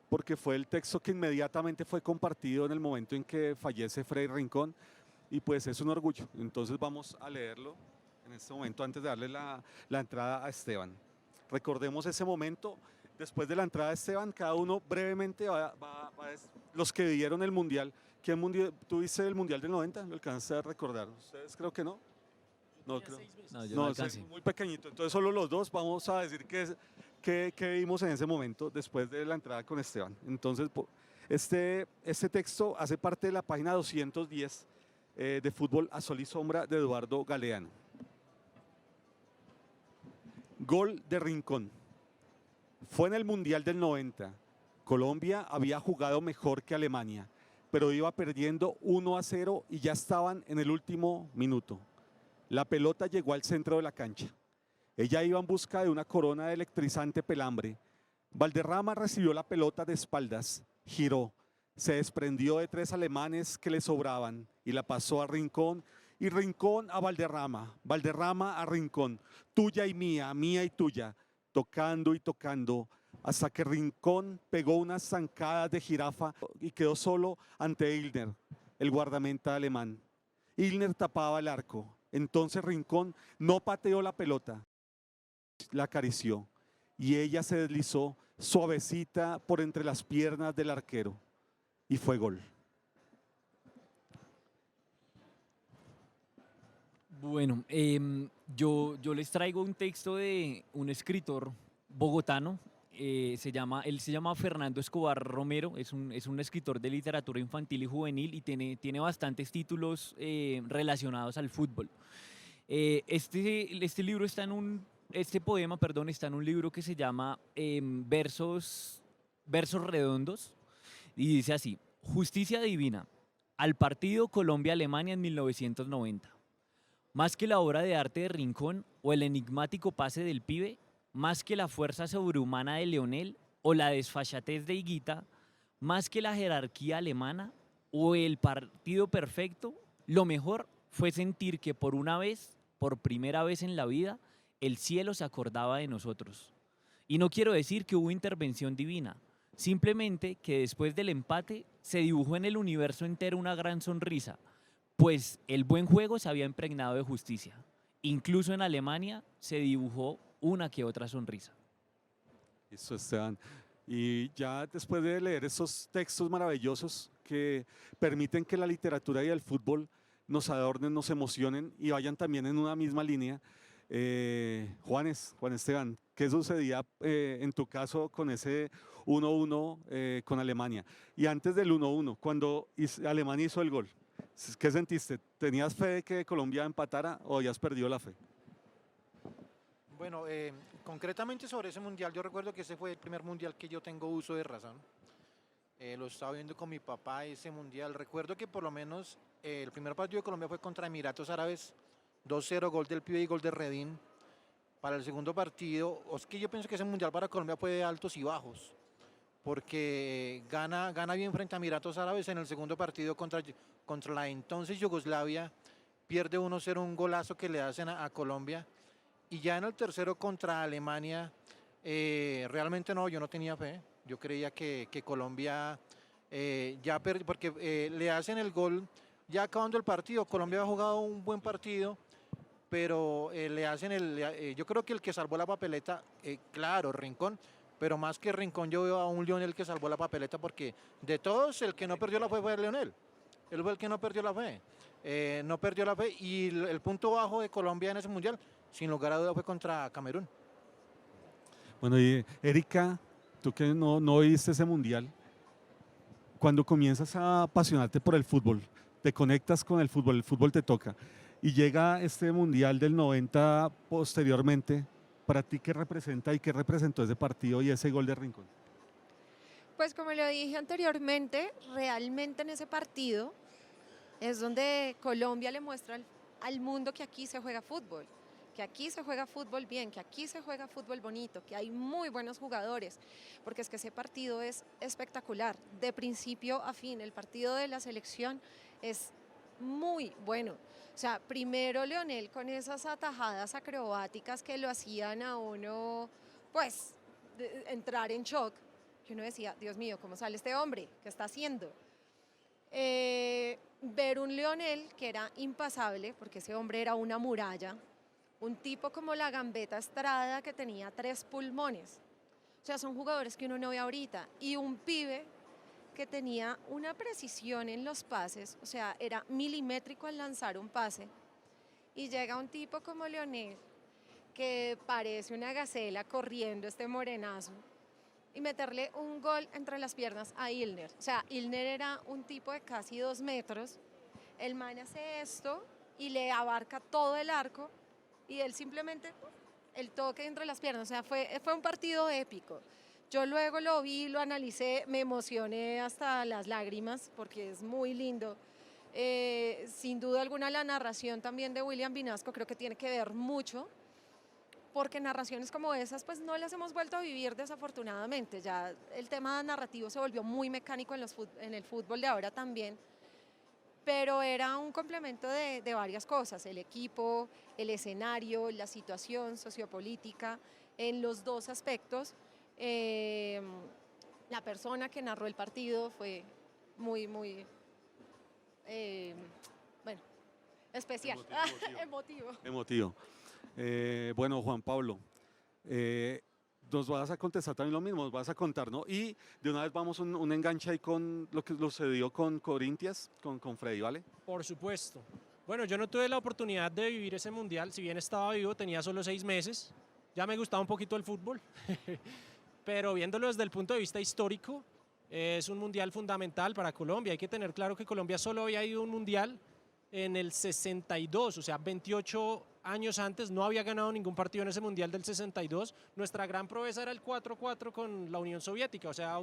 porque fue el texto que inmediatamente fue compartido en el momento en que fallece Freddy Rincón, y pues es un orgullo. Entonces vamos a leerlo en este momento antes de darle la entrada a Esteban. Recordemos ese momento. Después de la entrada de Esteban, cada uno brevemente los que vivieron el Mundial. ¿Tú viste el Mundial del 90? ¿Lo alcanzaste a recordar? ¿Ustedes creo que no? No, creo. No, yo no alcancé. Muy pequeñito. Entonces solo los dos vamos a decir qué vimos en ese momento después de la entrada con Esteban. Entonces este texto hace parte de la página 210 de Fútbol a Sol y Sombra de Eduardo Galeano. Gol de Rincón. Fue en el Mundial del 90. Colombia había jugado mejor que Alemania, pero iba perdiendo 1-0 y ya estaban en el último minuto. La pelota llegó al centro de la cancha. Ella iba en busca de una corona de electrizante pelambre. Valderrama recibió la pelota de espaldas, giró, se desprendió de 3 alemanes que le sobraban y la pasó a Rincón, y Rincón a Valderrama, Valderrama a Rincón, tuya y mía, mía y tuya, tocando y tocando, hasta que Rincón pegó unas zancadas de jirafa y quedó solo ante Illner, el guardameta alemán. Illner tapaba el arco, entonces Rincón no pateó la pelota, la acarició y ella se deslizó suavecita por entre las piernas del arquero y fue gol. Bueno, yo les traigo un texto de un escritor bogotano, él se llama Fernando Escobar Romero, es un escritor de literatura infantil y juvenil y tiene bastantes títulos relacionados al fútbol. Este poema está en un libro que se llama Versos Redondos y dice así: Justicia divina, al partido Colombia-Alemania en 1990. Más que la obra de arte de Rincón o el enigmático pase del pibe, más que la fuerza sobrehumana de Leonel o la desfachatez de Higuita, más que la jerarquía alemana o el partido perfecto, lo mejor fue sentir que por primera vez en la vida, el cielo se acordaba de nosotros. Y no quiero decir que hubo intervención divina, simplemente que después del empate se dibujó en el universo entero una gran sonrisa, pues el buen juego se había impregnado de justicia. Incluso en Alemania se dibujó una que otra sonrisa. Eso, Esteban. Y ya después de leer estos textos maravillosos que permiten que la literatura y el fútbol nos adornen, nos emocionen y vayan también en una misma línea, Juan Esteban, ¿qué sucedía en tu caso con ese 1-1 con Alemania? Y antes del 1-1, cuando Alemania hizo el gol, ¿qué sentiste? ¿Tenías fe de que Colombia empatara o habías perdido la fe? Bueno, concretamente sobre ese mundial, yo recuerdo que ese fue el primer mundial que yo tengo uso de razón. Lo estaba viendo con mi papá ese mundial. Recuerdo que por lo menos el primer partido de Colombia fue contra Emiratos Árabes, 2-0, gol del Pibe y gol de Redín. Para el segundo partido, es que yo pienso que ese mundial para Colombia fue de altos y bajos, porque gana bien frente a Emiratos Árabes en el segundo partido contra la entonces Yugoslavia, pierde 1-0, un golazo que le hacen a Colombia, y ya en el tercero contra Alemania, realmente no, yo no tenía fe, yo creía que Colombia ya perdió, porque le hacen el gol ya acabando el partido. Colombia ha jugado un buen partido, pero le hacen yo creo que el que salvó la papeleta, claro, Rincón, pero más que Rincón yo veo a un Lionel que salvó la papeleta, porque de todos el que no perdió la fe fue Lionel. Él fue el que no perdió la fe. No perdió la fe, y el punto bajo de Colombia en ese mundial, sin lugar a duda, fue contra Camerún. Bueno, y Erika, tú que no viste ese mundial, cuando comienzas a apasionarte por el fútbol, te conectas con el fútbol te toca, y llega este mundial del 90 posteriormente, ¿para ti qué representa y qué representó ese partido y ese gol de Rincón? Pues como lo dije anteriormente, realmente en ese partido es donde Colombia le muestra al mundo que aquí se juega fútbol, que aquí se juega fútbol bien, que aquí se juega fútbol bonito, que hay muy buenos jugadores, porque es que ese partido es espectacular, de principio a fin. El partido de la selección es muy bueno. O sea, primero Lionel con esas atajadas acrobáticas que lo hacían a uno, pues, entrar en shock, que uno decía, Dios mío, ¿cómo sale este hombre? ¿Qué está haciendo? Ver un Lionel que era impasable, porque ese hombre era una muralla, un tipo como la Gambetta Estrada que tenía 3 pulmones. O sea, son jugadores que uno no ve ahorita. Y un pibe que tenía una precisión en los pases, o sea, era milimétrico al lanzar un pase. Y llega un tipo como Lionel, que parece una gacela corriendo, este morenazo, y meterle un gol entre las piernas a Ilner. O sea, Ilner era un tipo de casi 2 metros. El man hace esto y le abarca todo el arco, y él simplemente el toque entre las piernas. O sea, fue un partido épico. Yo luego lo vi, lo analicé, me emocioné hasta las lágrimas porque es muy lindo. Sin duda alguna la narración también de William Vinasco creo que tiene que ver mucho, porque narraciones como esas pues no las hemos vuelto a vivir desafortunadamente. Ya el tema narrativo se volvió muy mecánico en el fútbol de ahora también, pero era un complemento de varias cosas: el equipo, el escenario, la situación sociopolítica, en los dos aspectos. La persona que narró el partido fue muy, bueno, especial, Emotivo. Bueno, Juan Pablo, nos vas a contestar también lo mismo, nos vas a contar, ¿no? Y de una vez vamos un enganche ahí con lo que sucedió con Corinthians, con Freddy, ¿vale? Por supuesto. Bueno, yo no tuve la oportunidad de vivir ese mundial, si bien estaba vivo, tenía solo 6 meses, ya me gustaba un poquito el fútbol, pero viéndolo desde el punto de vista histórico, es un mundial fundamental para Colombia. Hay que tener claro que Colombia solo había ido a un mundial en el 62, o sea, 28 años antes, no había ganado ningún partido en ese mundial del 62. Nuestra gran proeza era el 4-4 con la Unión Soviética, o sea,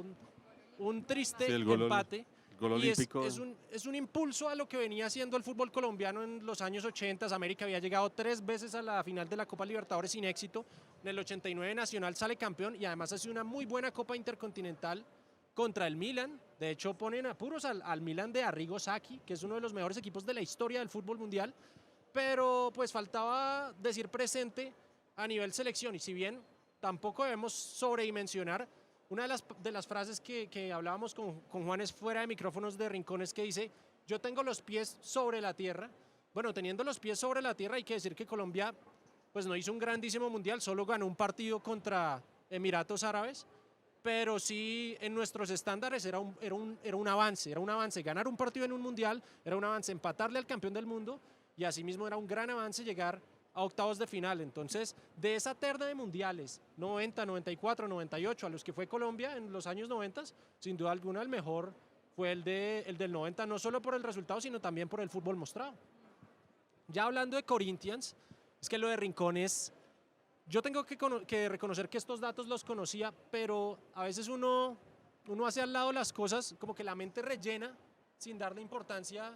un triste Sí, empate. Gol olímpico. Es un impulso a lo que venía haciendo el fútbol colombiano en los años 80. América había llegado 3 veces a la final de la Copa Libertadores sin éxito. En el 89 Nacional sale campeón y además hace una muy buena Copa Intercontinental contra el Milan. De hecho, ponen apuros al Milan de Arrigo Sacchi, que es uno de los mejores equipos de la historia del fútbol mundial. Pero pues faltaba decir presente a nivel selección. Y si bien tampoco debemos sobredimensionar, una de las frases que hablábamos con Juanes fuera de micrófonos de Rincones, que dice: yo tengo los pies sobre la tierra. Bueno, teniendo los pies sobre la tierra, hay que decir que Colombia pues no hizo un grandísimo mundial, solo ganó un partido contra Emiratos Árabes, pero sí en nuestros estándares era un avance. Ganar un partido en un mundial era un avance, empatarle al campeón del mundo, y asimismo era un gran avance llegar a octavos de final. Entonces, de esa terna de mundiales, 90, 94, 98, a los que fue Colombia en los años 90, sin duda alguna el mejor fue el del 90, no solo por el resultado, sino también por el fútbol mostrado. Ya hablando de Corinthians, es que lo de Rincones, yo tengo que reconocer que estos datos los conocía, pero a veces uno hace al lado las cosas como que la mente rellena sin darle importancia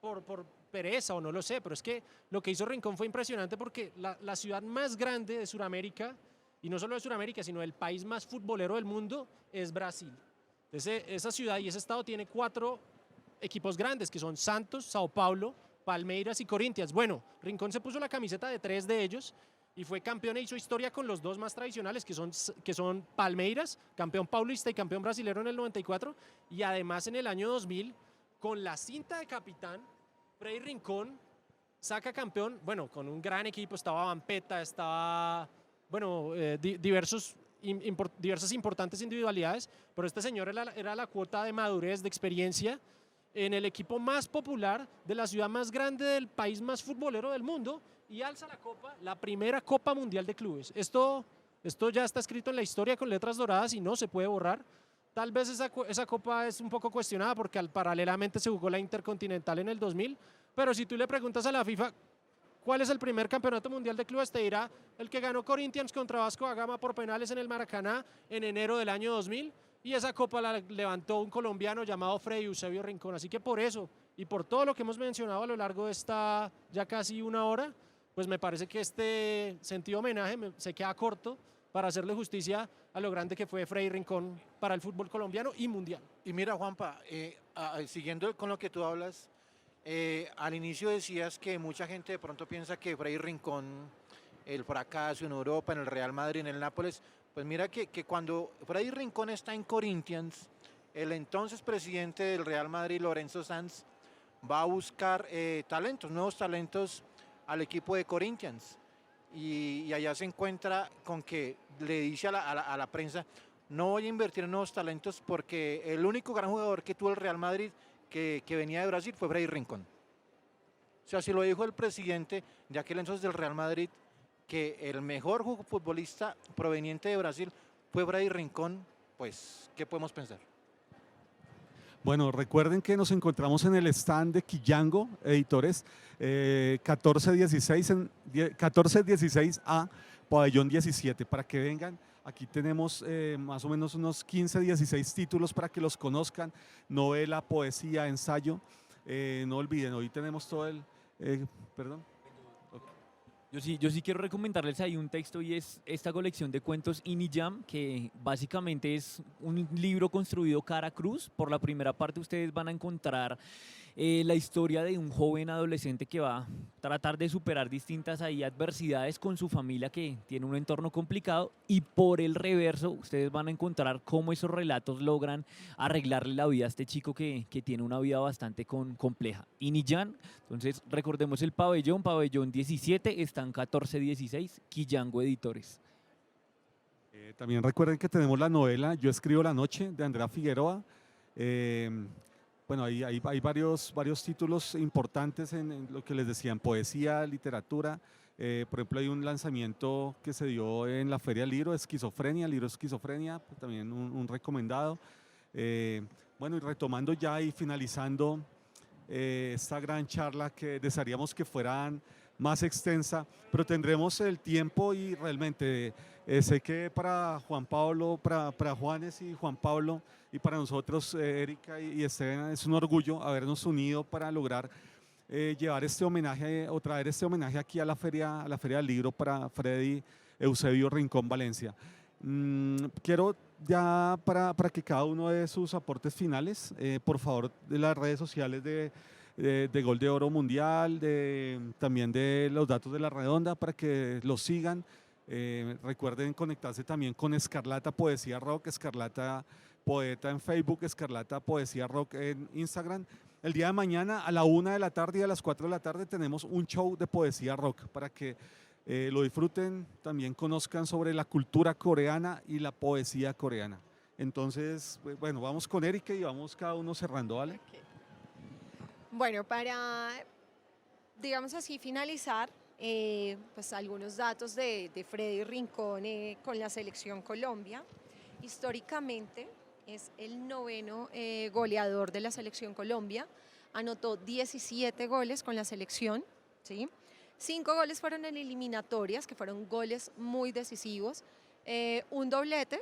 por pereza o no lo sé, pero es que lo que hizo Rincón fue impresionante, porque la ciudad más grande de Sudamérica, y no solo de Sudamérica, sino el país más futbolero del mundo, es Brasil. Entonces, esa ciudad y ese estado tiene 4 equipos grandes, que son Santos, Sao Paulo, Palmeiras y Corinthians. Bueno, Rincón se puso la camiseta de 3 de ellos y fue campeón e hizo historia con los 2 más tradicionales, que son Palmeiras, campeón paulista y campeón brasilero en el 94, y además en el año 2000, con la cinta de capitán, Freddy Rincón saca campeón, bueno, con un gran equipo, estaba Vampeta, estaba, bueno, diversas importantes individualidades, pero este señor era la cuota de madurez, de experiencia, en el equipo más popular de la ciudad más grande del país más futbolero del mundo, y alza la copa, la primera Copa Mundial de Clubes. Esto ya está escrito en la historia con letras doradas y no se puede borrar. Tal vez esa copa es un poco cuestionada porque paralelamente se jugó la Intercontinental en el 2000, pero si tú le preguntas a la FIFA cuál es el primer campeonato mundial de clubes, te dirá el que ganó Corinthians contra Vasco da Gama por penales en el Maracaná en enero del año 2000, y esa copa la levantó un colombiano llamado Freddy Eusebio Rincón. Así que por eso y por todo lo que hemos mencionado a lo largo de esta ya casi una hora, pues me parece que este sentido homenaje se queda corto para hacerle justicia a lo grande que fue Freddy Rincón para el fútbol colombiano y mundial. Y mira, Juanpa, siguiendo con lo que tú hablas, al inicio decías que mucha gente de pronto piensa que Freddy Rincón, el fracaso en Europa, en el Real Madrid, en el Nápoles, pues mira que cuando Freddy Rincón está en Corinthians, el entonces presidente del Real Madrid, Lorenzo Sanz, va a buscar nuevos talentos al equipo de Corinthians, y allá se encuentra con que le dice a la prensa: no voy a invertir en nuevos talentos porque el único gran jugador que tuvo el Real Madrid que venía de Brasil fue Freddy Rincón. O sea, si lo dijo el presidente de aquel entonces del Real Madrid, que el mejor futbolista proveniente de Brasil fue Freddy Rincón, pues, ¿qué podemos pensar? Bueno, recuerden que nos encontramos en el stand de Quillango Editores, 1416A, pabellón 17, para que vengan. Aquí tenemos más o menos unos 15, 16 títulos para que los conozcan: novela, poesía, ensayo. No olviden, hoy tenemos todo el... perdón. Yo sí quiero recomendarles ahí un texto, y es esta colección de cuentos Iniyam, que básicamente es un libro construido cara a cruz. Por la primera parte ustedes van a encontrar la historia de un joven adolescente que va a tratar de superar distintas ahí adversidades con su familia, que tiene un entorno complicado, y por el reverso ustedes van a encontrar cómo esos relatos logran arreglarle la vida a este chico que tiene una vida bastante compleja. Iniyam, entonces recordemos el pabellón 17, están 1416, Quillango Editores. También recuerden que tenemos la novela Yo escribo la noche, de Andrea Figueroa. Bueno, hay varios títulos importantes en lo que les decía, en poesía, literatura. Por ejemplo, hay un lanzamiento que se dio en la Feria del Libro, Esquizofrenia, el libro Esquizofrenia, pues también un recomendado. Bueno, y retomando ya y finalizando esta gran charla, que desearíamos que fueran más extensa, pero tendremos el tiempo, y realmente sé que para Juan Pablo, para Juanes y Juan Pablo, y para nosotros, Erika y Esteban, es un orgullo habernos unido para lograr llevar este homenaje o traer este homenaje aquí a la Feria del Libro para Freddy Eusebio Rincón Valencia. Quiero ya para que cada uno de sus aportes finales, por favor, de las redes sociales de Gol de Oro Mundial, también de los datos de La Redonda, para que los sigan, Recuerden conectarse también con Escarlata Poesía Rock, Escarlata Poeta en Facebook, Escarlata Poesía Rock en Instagram. El día de mañana a la 1 de la tarde y a las 4 de la tarde tenemos un show de poesía rock para que lo disfruten, también conozcan sobre la cultura coreana y la poesía coreana. Entonces, bueno, vamos con Erika y vamos cada uno cerrando, ¿vale? Ok. Bueno, para, digamos así, finalizar, pues algunos datos de Freddy Rincón con la selección Colombia. Históricamente es el noveno goleador de la selección Colombia, anotó 17 goles con la selección, ¿sí? 5 goles fueron en eliminatorias, que fueron goles muy decisivos, un doblete,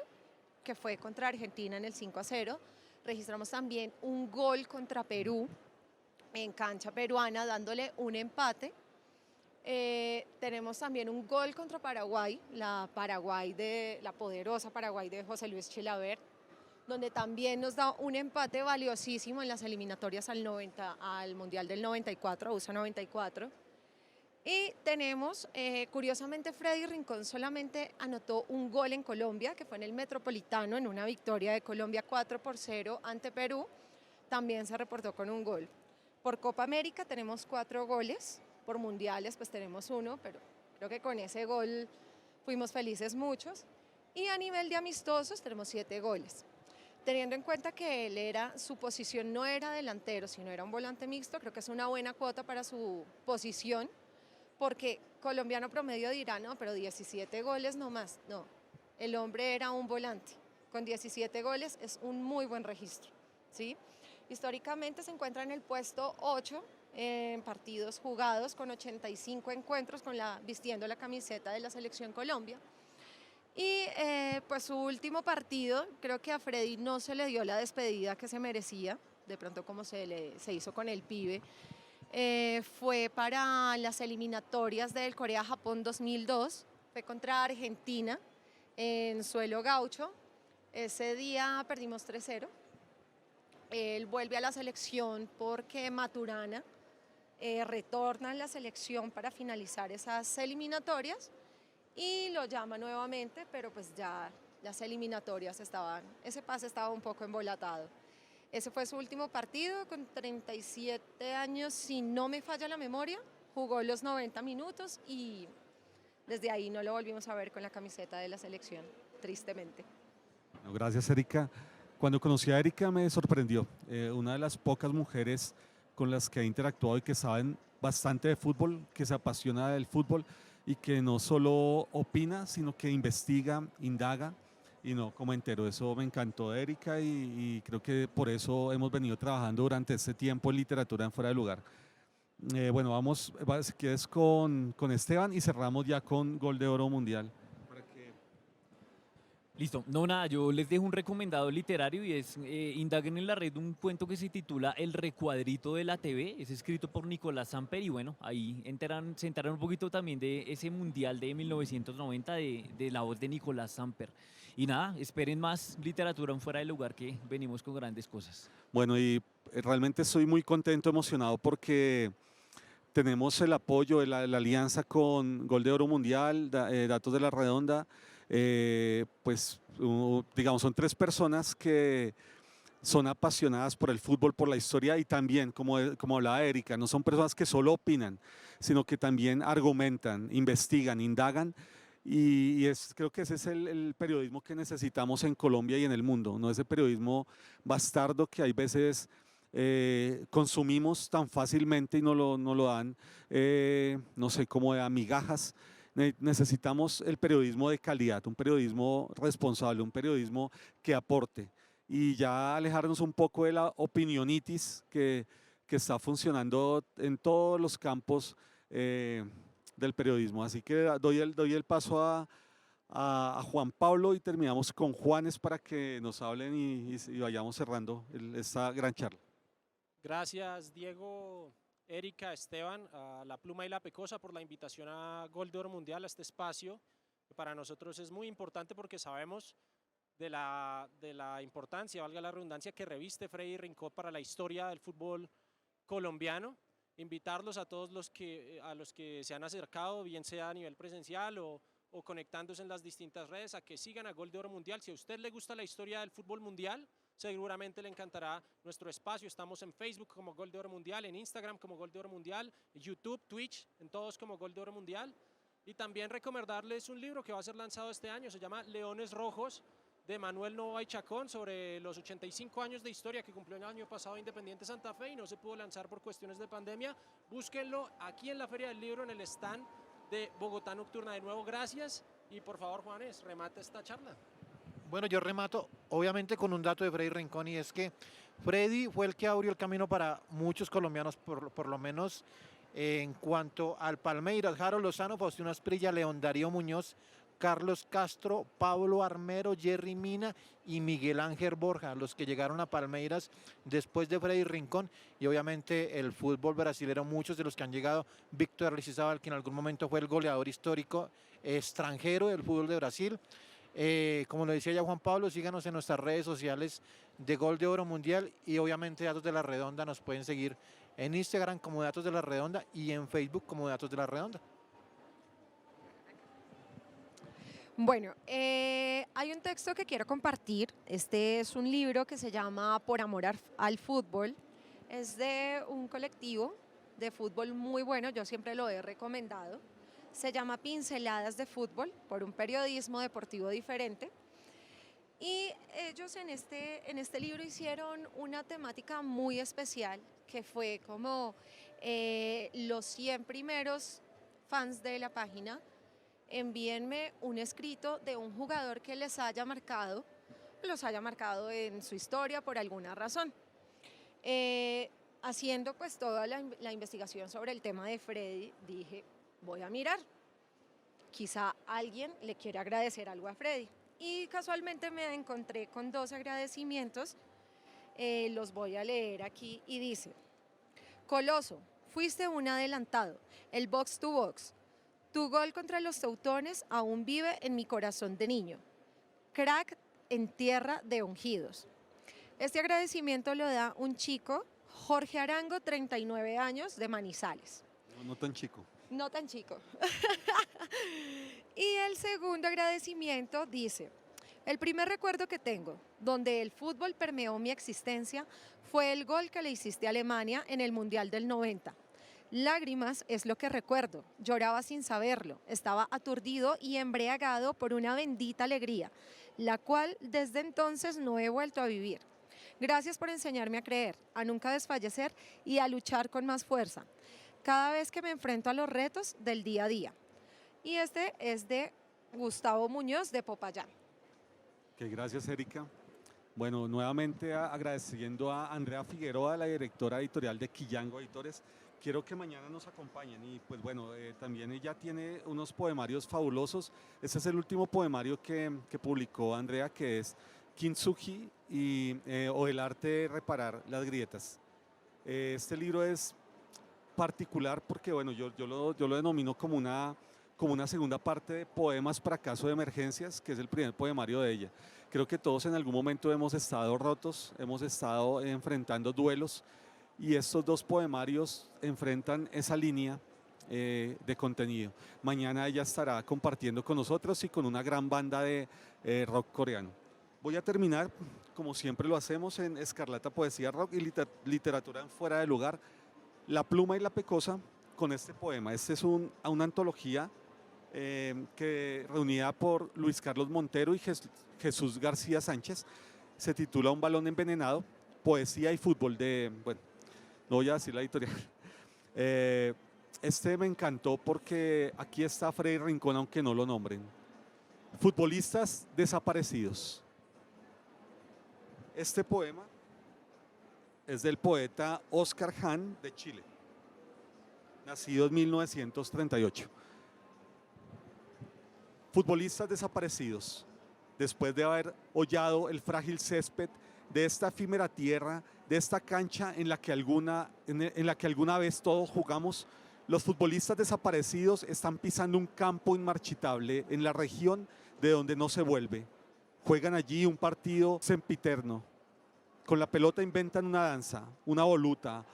que fue contra Argentina en el 5-0, registramos también un gol contra Perú, en cancha peruana, dándole un empate. Tenemos también un gol contra Paraguay, la poderosa Paraguay de José Luis Chilavert, donde también nos da un empate valiosísimo en las eliminatorias al Mundial del 94, a USA 94. Y tenemos, curiosamente, Freddy Rincón solamente anotó un gol en Colombia, que fue en el Metropolitano, en una victoria de Colombia 4-0 ante Perú. También se reportó con un gol. Por Copa América tenemos 4 goles, por mundiales pues tenemos 1, pero creo que con ese gol fuimos felices muchos. Y a nivel de amistosos tenemos 7 goles. Teniendo en cuenta que su posición no era delantero, sino era un volante mixto, creo que es una buena cuota para su posición, porque colombiano promedio dirá, no, pero 17 goles no más. No, el hombre era un volante. Con 17 goles es un muy buen registro, ¿sí? Históricamente se encuentra en el puesto 8 en partidos jugados, con 85 encuentros vistiendo la camiseta de la Selección Colombia. Y pues su último partido, creo que a Freddy no se le dio la despedida que se merecía, de pronto como se hizo con el pibe, fue para las eliminatorias del Corea-Japón 2002, fue contra Argentina en suelo gaucho. Ese día perdimos 3-0. Él vuelve a la selección porque Maturana retorna a la selección para finalizar esas eliminatorias y lo llama nuevamente, pero pues ya las eliminatorias ese pase estaba un poco embolatado. Ese fue su último partido, con 37 años, si no me falla la memoria, jugó los 90 minutos y desde ahí no lo volvimos a ver con la camiseta de la selección, tristemente. Bueno, gracias, Erika. Cuando conocí a Erika me sorprendió. Una de las pocas mujeres con las que he interactuado y que saben bastante de fútbol, que se apasiona del fútbol y que no solo opina, sino que investiga, indaga y no como entero. Eso me encantó de Erika y creo que por eso hemos venido trabajando durante este tiempo en literatura en Fuera de Lugar. Bueno, vamos, si quieres, con Esteban y cerramos ya con Gol de Oro Mundial. Listo, no nada, yo les dejo un recomendado literario y es indaguen en la red un cuento que se titula El recuadrito de la TV, es escrito por Nicolás Samper y bueno, ahí se enteran un poquito también de ese mundial de 1990 de la voz de Nicolás Samper. Y nada, esperen más literatura en Fuera de Lugar, que venimos con grandes cosas. Bueno, y realmente estoy muy contento, emocionado porque tenemos el apoyo, la alianza con Gol de Oro Mundial, Datos de la Redonda. Pues digamos, son 3 personas que son apasionadas por el fútbol, por la historia y también, como hablaba Erika, no son personas que solo opinan, sino que también argumentan, investigan, indagan y creo que ese es el periodismo que necesitamos en Colombia y en el mundo, no ese periodismo bastardo que hay veces consumimos tan fácilmente y no lo dan, no sé, como de amigajas. Necesitamos el periodismo de calidad, un periodismo responsable, un periodismo que aporte y ya alejarnos un poco de la opinionitis que está funcionando en todos los campos del periodismo. Así que doy el paso a Juan Pablo y terminamos con Juanes para que nos hablen y vayamos cerrando esta gran charla. Gracias, Diego, Erika, Esteban, a La Pluma y La Pecosa por la invitación a Gol de Oro Mundial, a este espacio, que para nosotros es muy importante porque sabemos de la importancia, valga la redundancia, que reviste Freddy Rincón para la historia del fútbol colombiano. Invitarlos a todos a los que se han acercado, bien sea a nivel presencial o o conectándose en las distintas redes, a que sigan a Gol de Oro Mundial. Si a usted le gusta la historia del fútbol mundial, seguramente le encantará nuestro espacio. Estamos en Facebook como Gol de Oro Mundial, en Instagram como Gol de Oro Mundial, YouTube, Twitch, en todos como Gol de Oro Mundial. Y también recomendarles un libro que va a ser lanzado este año, se llama Leones Rojos, de Manuel Novoa y Chacón, sobre los 85 años de historia que cumplió el año pasado Independiente Santa Fe y no se pudo lanzar por cuestiones de pandemia. Búsquenlo aquí en la Feria del Libro, en el stand de Bogotá Nocturna. De nuevo, gracias y por favor, Juanes, remata esta charla. Bueno, yo remato obviamente con un dato de Freddy Rincón, y es que Freddy fue el que abrió el camino para muchos colombianos, por lo menos en cuanto al Palmeiras. Harold Lozano, Faustino Asprilla, León Darío Muñoz, Carlos Castro, Pablo Armero, Jerry Mina y Miguel Ángel Borja, los que llegaron a Palmeiras después de Freddy Rincón. Y obviamente el fútbol brasilero, muchos de los que han llegado, Víctor Aristizábal, que en algún momento fue el goleador histórico extranjero del fútbol de Brasil. Como lo decía ya Juan Pablo, síganos en nuestras redes sociales de Gol de Oro Mundial, y obviamente Datos de la Redonda nos pueden seguir en Instagram como Datos de la Redonda y en Facebook como Datos de la Redonda. Bueno, hay un texto que quiero compartir. Este es un libro que se llama Por amor al fútbol. Es de un colectivo de fútbol muy bueno, yo siempre lo he recomendado. Se llama Pinceladas de Fútbol, por un periodismo deportivo diferente. Y ellos en este libro hicieron una temática muy especial, que fue como los 100 primeros fans de la página envíenme un escrito de un jugador que les haya marcado, los haya marcado en su historia por alguna razón. Haciendo pues toda la investigación sobre el tema de Freddy, dije, voy a mirar, quizá alguien le quiere agradecer algo a Freddy. Y casualmente me encontré con 2 agradecimientos, los voy a leer aquí y dice: Coloso, fuiste un adelantado, el box to box. Tu gol contra los teutones aún vive en mi corazón de niño. Crack en tierra de ungidos. Este agradecimiento lo da un chico, Jorge Arango, 39 años, de Manizales. No tan chico. No tan chico. Y el segundo agradecimiento dice: el primer recuerdo que tengo, donde el fútbol permeó mi existencia, fue el gol que le hiciste a Alemania en el Mundial del 90. Lágrimas es lo que recuerdo, lloraba sin saberlo, estaba aturdido y embriagado por una bendita alegría, la cual desde entonces no he vuelto a vivir. Gracias por enseñarme a creer, a nunca desfallecer y a luchar con más fuerza, cada vez que me enfrento a los retos del día a día. Y este es de Gustavo Muñoz, de Popayán. Okay, gracias, Erika. Bueno, nuevamente agradeciendo a Andrea Figueroa, la directora editorial de Quillango Editores. Quiero que mañana nos acompañen y pues bueno, también ella tiene unos poemarios fabulosos. Este es el último poemario que publicó Andrea, que es Kintsugi o el arte de reparar las grietas. Este libro es particular porque bueno, yo lo denomino como una segunda parte de Poemas para caso de emergencias, que es el primer poemario de ella. Creo que todos en algún momento hemos estado rotos, hemos estado enfrentando duelos, y estos 2 poemarios enfrentan esa línea de contenido. Mañana ella estará compartiendo con nosotros y con una gran banda de rock coreano. Voy a terminar, como siempre lo hacemos, en Escarlata Poesía Rock y Literatura en Fuera de Lugar, La Pluma y la Pecosa, con este poema. Este es una antología reunida por Luis Carlos Montero y Jesús García Sánchez. Se titula Un balón envenenado, poesía y fútbol bueno, no voy a decir la editorial. Este me encantó porque aquí está Freddy Rincón, aunque no lo nombren. Futbolistas desaparecidos. Este poema es del poeta Oscar Hahn, de Chile, nacido en 1938. Futbolistas desaparecidos, después de haber hollado el frágil césped de esta efímera tierra, de esta cancha en la que alguna vez todos jugamos, los futbolistas desaparecidos están pisando un campo inmarchitable en la región de donde no se vuelve. Juegan allí un partido sempiterno. Con la pelota inventan una danza, una voluta,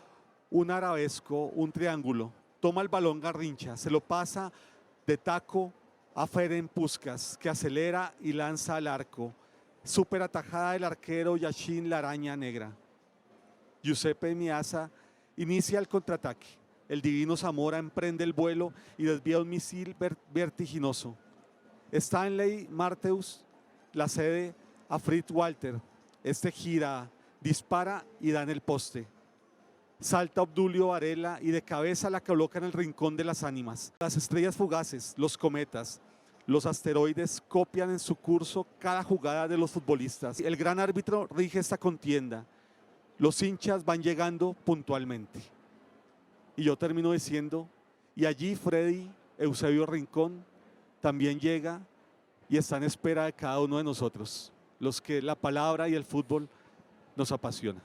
un arabesco, un triángulo. Toma el balón Garrincha, se lo pasa de taco a Ferenc Puskás, que acelera y lanza al arco. Súper atajada del arquero Yashin La Araña Negra. Giuseppe Meazza inicia el contraataque. El divino Zamora emprende el vuelo y desvía un misil vertiginoso. Stanley Marteus la cede a Fritz Walter. Este gira, dispara y da en el poste. Salta Obdulio Varela y de cabeza la coloca en el rincón de las ánimas. Las estrellas fugaces, los cometas, los asteroides copian en su curso cada jugada de los futbolistas. El gran árbitro rige esta contienda. Los hinchas van llegando puntualmente. Y yo termino diciendo, y allí Freddy Eusebio Rincón también llega y está en espera de cada uno de nosotros, los que la palabra y el fútbol nos apasiona.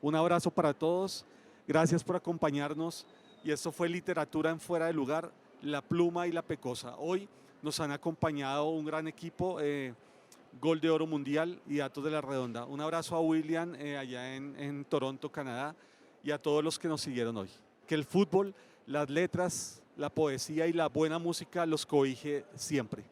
Un abrazo para todos, gracias por acompañarnos y esto fue Literatura en Fuera de Lugar, La Pluma y La Pecosa. Hoy nos han acompañado un gran equipo, Gol de Oro Mundial y Datos de la Redonda. Un abrazo a William allá en Toronto, Canadá, y a todos los que nos siguieron hoy. Que el fútbol, las letras, la poesía y la buena música los cobije siempre.